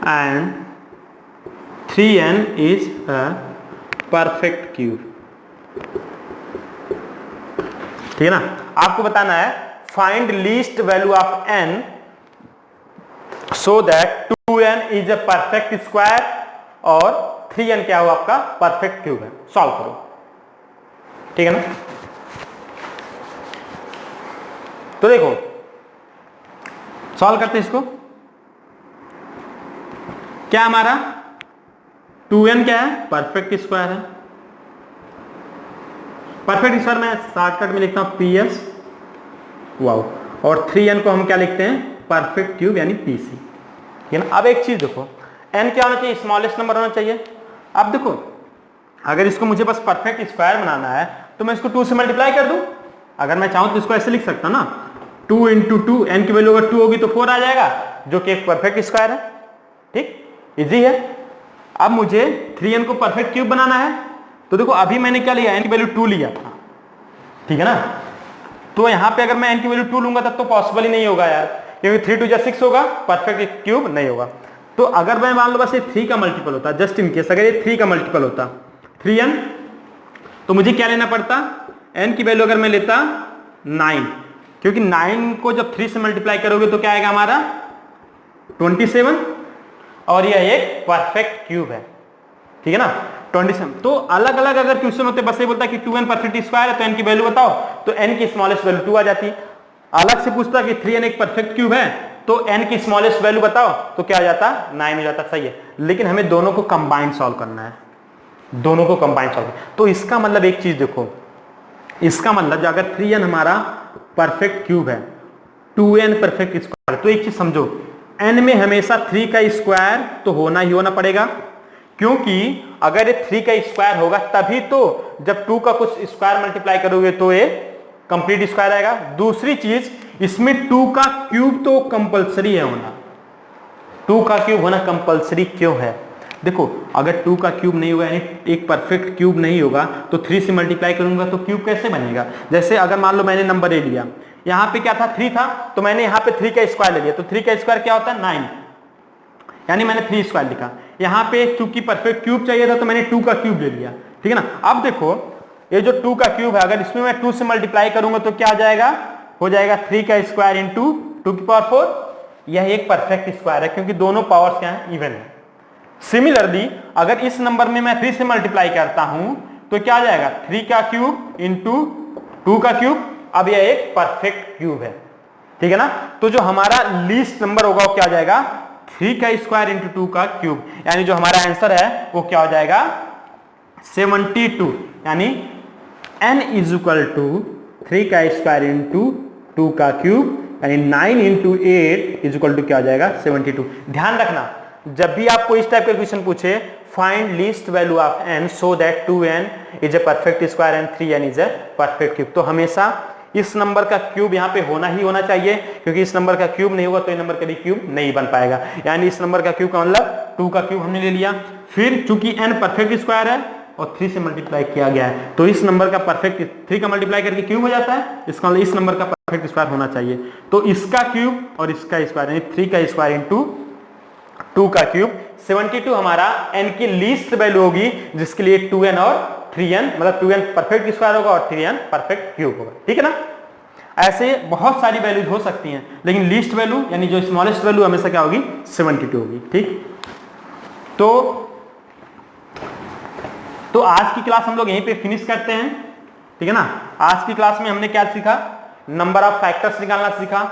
and 3n is a perfect cube, ठीक है ना। आपको बताना है find least value of n so that 2n is a perfect square और 3n क्या हुआ आपका परफेक्ट क्यूब है। सॉल्व करो, ठीक है ना। तो देखो सॉल्व करते हैं इसको। क्या हमारा 2n क्या है, परफेक्ट स्क्वायर है। परफेक्ट स्क्वायर में शॉर्टकट में लिखता हूं PS, वाओ, और 3n को हम क्या लिखते हैं, परफेक्ट क्यूब यानी PC, ठीक है ना। अब एक चीज देखो, n क्या होना चाहिए, स्मॉलेस्ट नंबर होना चाहिए। अब देखो अगर इसको मुझे बस परफेक्ट स्क्वायर बनाना है तो मैं इसको 2 से मल्टीप्लाई कर दूं। अगर मैं चाहूं तो इसको ऐसे लिख सकता ना, 2 इंटू 2, n की वैल्यू अगर 2 होगी तो 4 आ जाएगा, जो कि एक परफेक्ट स्क्वायर है, ठीक, इजी है। अब मुझे 3n को परफेक्ट क्यूब बनाना है, तो देखो अभी मैंने क्या लिया, n की वैल्यू 2 लिया था, ठीक है ना। तो यहां पे अगर मैं n की वैल्यू 2 लूंगा तब तो पॉसिबल ही नहीं होगा यार, क्योंकि 3 2 6 होगा, परफेक्ट क्यूब नहीं होगा। तो अगर मैं मान लो बस ये 3 का मल्टीपल होता, जस्ट इन केस अगर ये 3 का मल्टीपल होता 3n, तो मुझे क्या लेना पड़ता, n की वैल्यू अगर मैं लेता 9, क्योंकि 9 को जब 3 से मल्टीप्लाई करोगे तो क्या आएगा हमारा 27, और यह एक परफेक्ट क्यूब है, ठीक है ना 27। तो अलग अलग अगर क्वेश्चन होते बस ये बोलता कि 2n परफेक्ट स्क्वायर है तो n की वैल्यू बताओ, तो n की स्मॉलेस्ट वैल्यू 2 आ जाती। अलग से पूछता कि 3n एक परफेक्ट क्यूब है तो n की स्मॉलेस्ट वैल्यू बताओ, तो क्या आ जाता 9 हो जाता, सही है। लेकिन हमें दोनों को कंबाइन सॉल्व करना है, दोनों को कंबाइन सॉल्व। तो इसका मतलब एक चीज देखो, इसका मतलब अगर 3n हमारा परफेक्ट क्यूब है, 2n परफेक्ट स्क्वायर, तो एक चीज समझो, n में हमेशा 3 का स्क्वायर तो होना ही होना पड़ेगा, क्योंकि अगर ये 3 का स्क्वायर होगा तभी तो जब 2 का कुछ स्क्वायर मल्टीप्लाई करोगे तो ये कंप्लीट स्क्वायर आएगा। दूसरी चीज, इसमें 2 का क्यूब तो कंपलसरी है होना, 2 का क्यूब होना कंपलसरी क्यों है, देखो अगर 2 का क्यूब नहीं होगा यानी एक परफेक्ट क्यूब नहीं होगा तो 3 से मल्टीप्लाई करूंगा तो क्यूब कैसे बनेगा। जैसे अगर मान लो मैंने नंबर ए लिया, यहां पे क्या था 3 था, तो मैंने यहां पे 3 का स्क्वायर ले लिया, तो 3 का स्क्वायर क्या होता है 9, यानी मैंने 3 स्क्वायर लिखा। यहां पे चूंकि परफेक्ट क्यूब चाहिए था तो मैंने 2 का क्यूब ले लिया, ठीक है ना। अब देखो ये जो 2 का क्यूब है, अगर इसमें मैं 2 से मल्टीप्लाई करूंगा तो क्या आ जाएगा, हो जाएगा 3 का स्क्वायर इंटू 2 की पावर 4। यह एक परफेक्ट स्क्वायर है क्योंकि दोनों पावर्स क्या है, इवन है, सिमिलरली अगर इस नंबर में मैं 3 से मल्टीप्लाई करता हूं तो क्या आ जाएगा 3 का क्यूब इंटू 2 का क्यूब। अब यह एक परफेक्ट क्यूब है, ठीक है ना। तो जो हमारा लीस्ट नंबर होगा वो क्या आ जाएगा 3 का स्क्वायर इंटू 2 का क्यूब, यानी जो हमारा आंसर है वो क्या हो जाएगा 72, यानी n इज इक्वल टू 3 का स्क्वायर इंटू 2 का क्यूब, यानी 9 इंटू 8 इज इक्वल टू क्या हो जाएगा 72। ध्यान रखना जब भी आपको इस टाइप का क्वेश्चन पूछे find least value of n so that 2n is a perfect square and 3n is a perfect cube, तो हमेशा इस नंबर का क्यूब यहाँ पे होना ही होना चाहिए, क्योंकि इस नंबर का क्यूब नहीं होगा तो ये नंबर कभी क्यूब नहीं बन पाएगा। यानी इस नंबर का क्यूब का मतलब 2 का क्यूब हमने ले लिया। फिर चूंकि n परफेक्ट स्क्वायर है और 3 से मल्टीप्लाई किया गया है तो इस नंबर का परफेक्ट 3 का मल्टीप्लाई करके क्यूब हो जाता है, इसका मतलब इस नंबर का परफेक्ट स्क्वायर होना चाहिए। तो इसका क्यूब और इसका स्क्वायर यानी 3 का स्क्वायर इंटू 2 का क्यूब 72 हमारा n की लीस्ट वैल्यू होगी, जिसके लिए 2n और 3n मतलब 2n परफेक्ट स्क्वायर होगा और 3n परफेक्ट क्यूब होगा, ठीक है ना। ऐसे बहुत सारी वैल्यूज हो सकती हैं, लेकिन लीस्ट वैल्यू यानी जो स्मॉलेस्ट वैल्यू हमेशा क्या होगी 72 होगी, ठीक। तो आज की क्लास हम लोग यहीं पे फिनिश करते हैं, ठीक है ना। आज की क्लास में हमने क्या सीखा, नंबर ऑफ फैक्टर्स निकालना सीखा,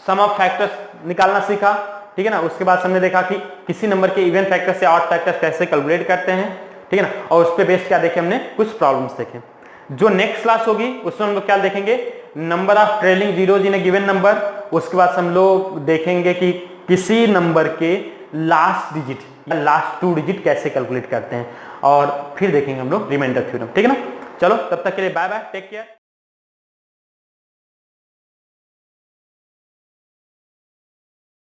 सम ऑफ फैक्टर्स निकालना सीखा, ठीक है ना। उसके बाद हमने देखा कि किसी नंबर के इवन फैक्टर्स या ऑड फैक्टर्स कैसे कैलकुलेट करते हैं, ठीक है ना। और उस पे बेस क्या देखे हमने कुछ प्रॉब्लम्स देखे। जो नेक्स्ट क्लास होगी उसमें हम लोग क्या देखेंगे number of trailing zeros in A given number. उसके बाद हम लोग देखेंगे कि किसी नंबर के लास्ट डिजिट या लास्ट 2 डिजिट कैसे कैलकुलेट करते हैं, और फिर देखेंगे हम लोग रिमाइंडर थ्योरम, ठीक है ना। चलो तब तक के लिए बाय बाय, टेक केयर।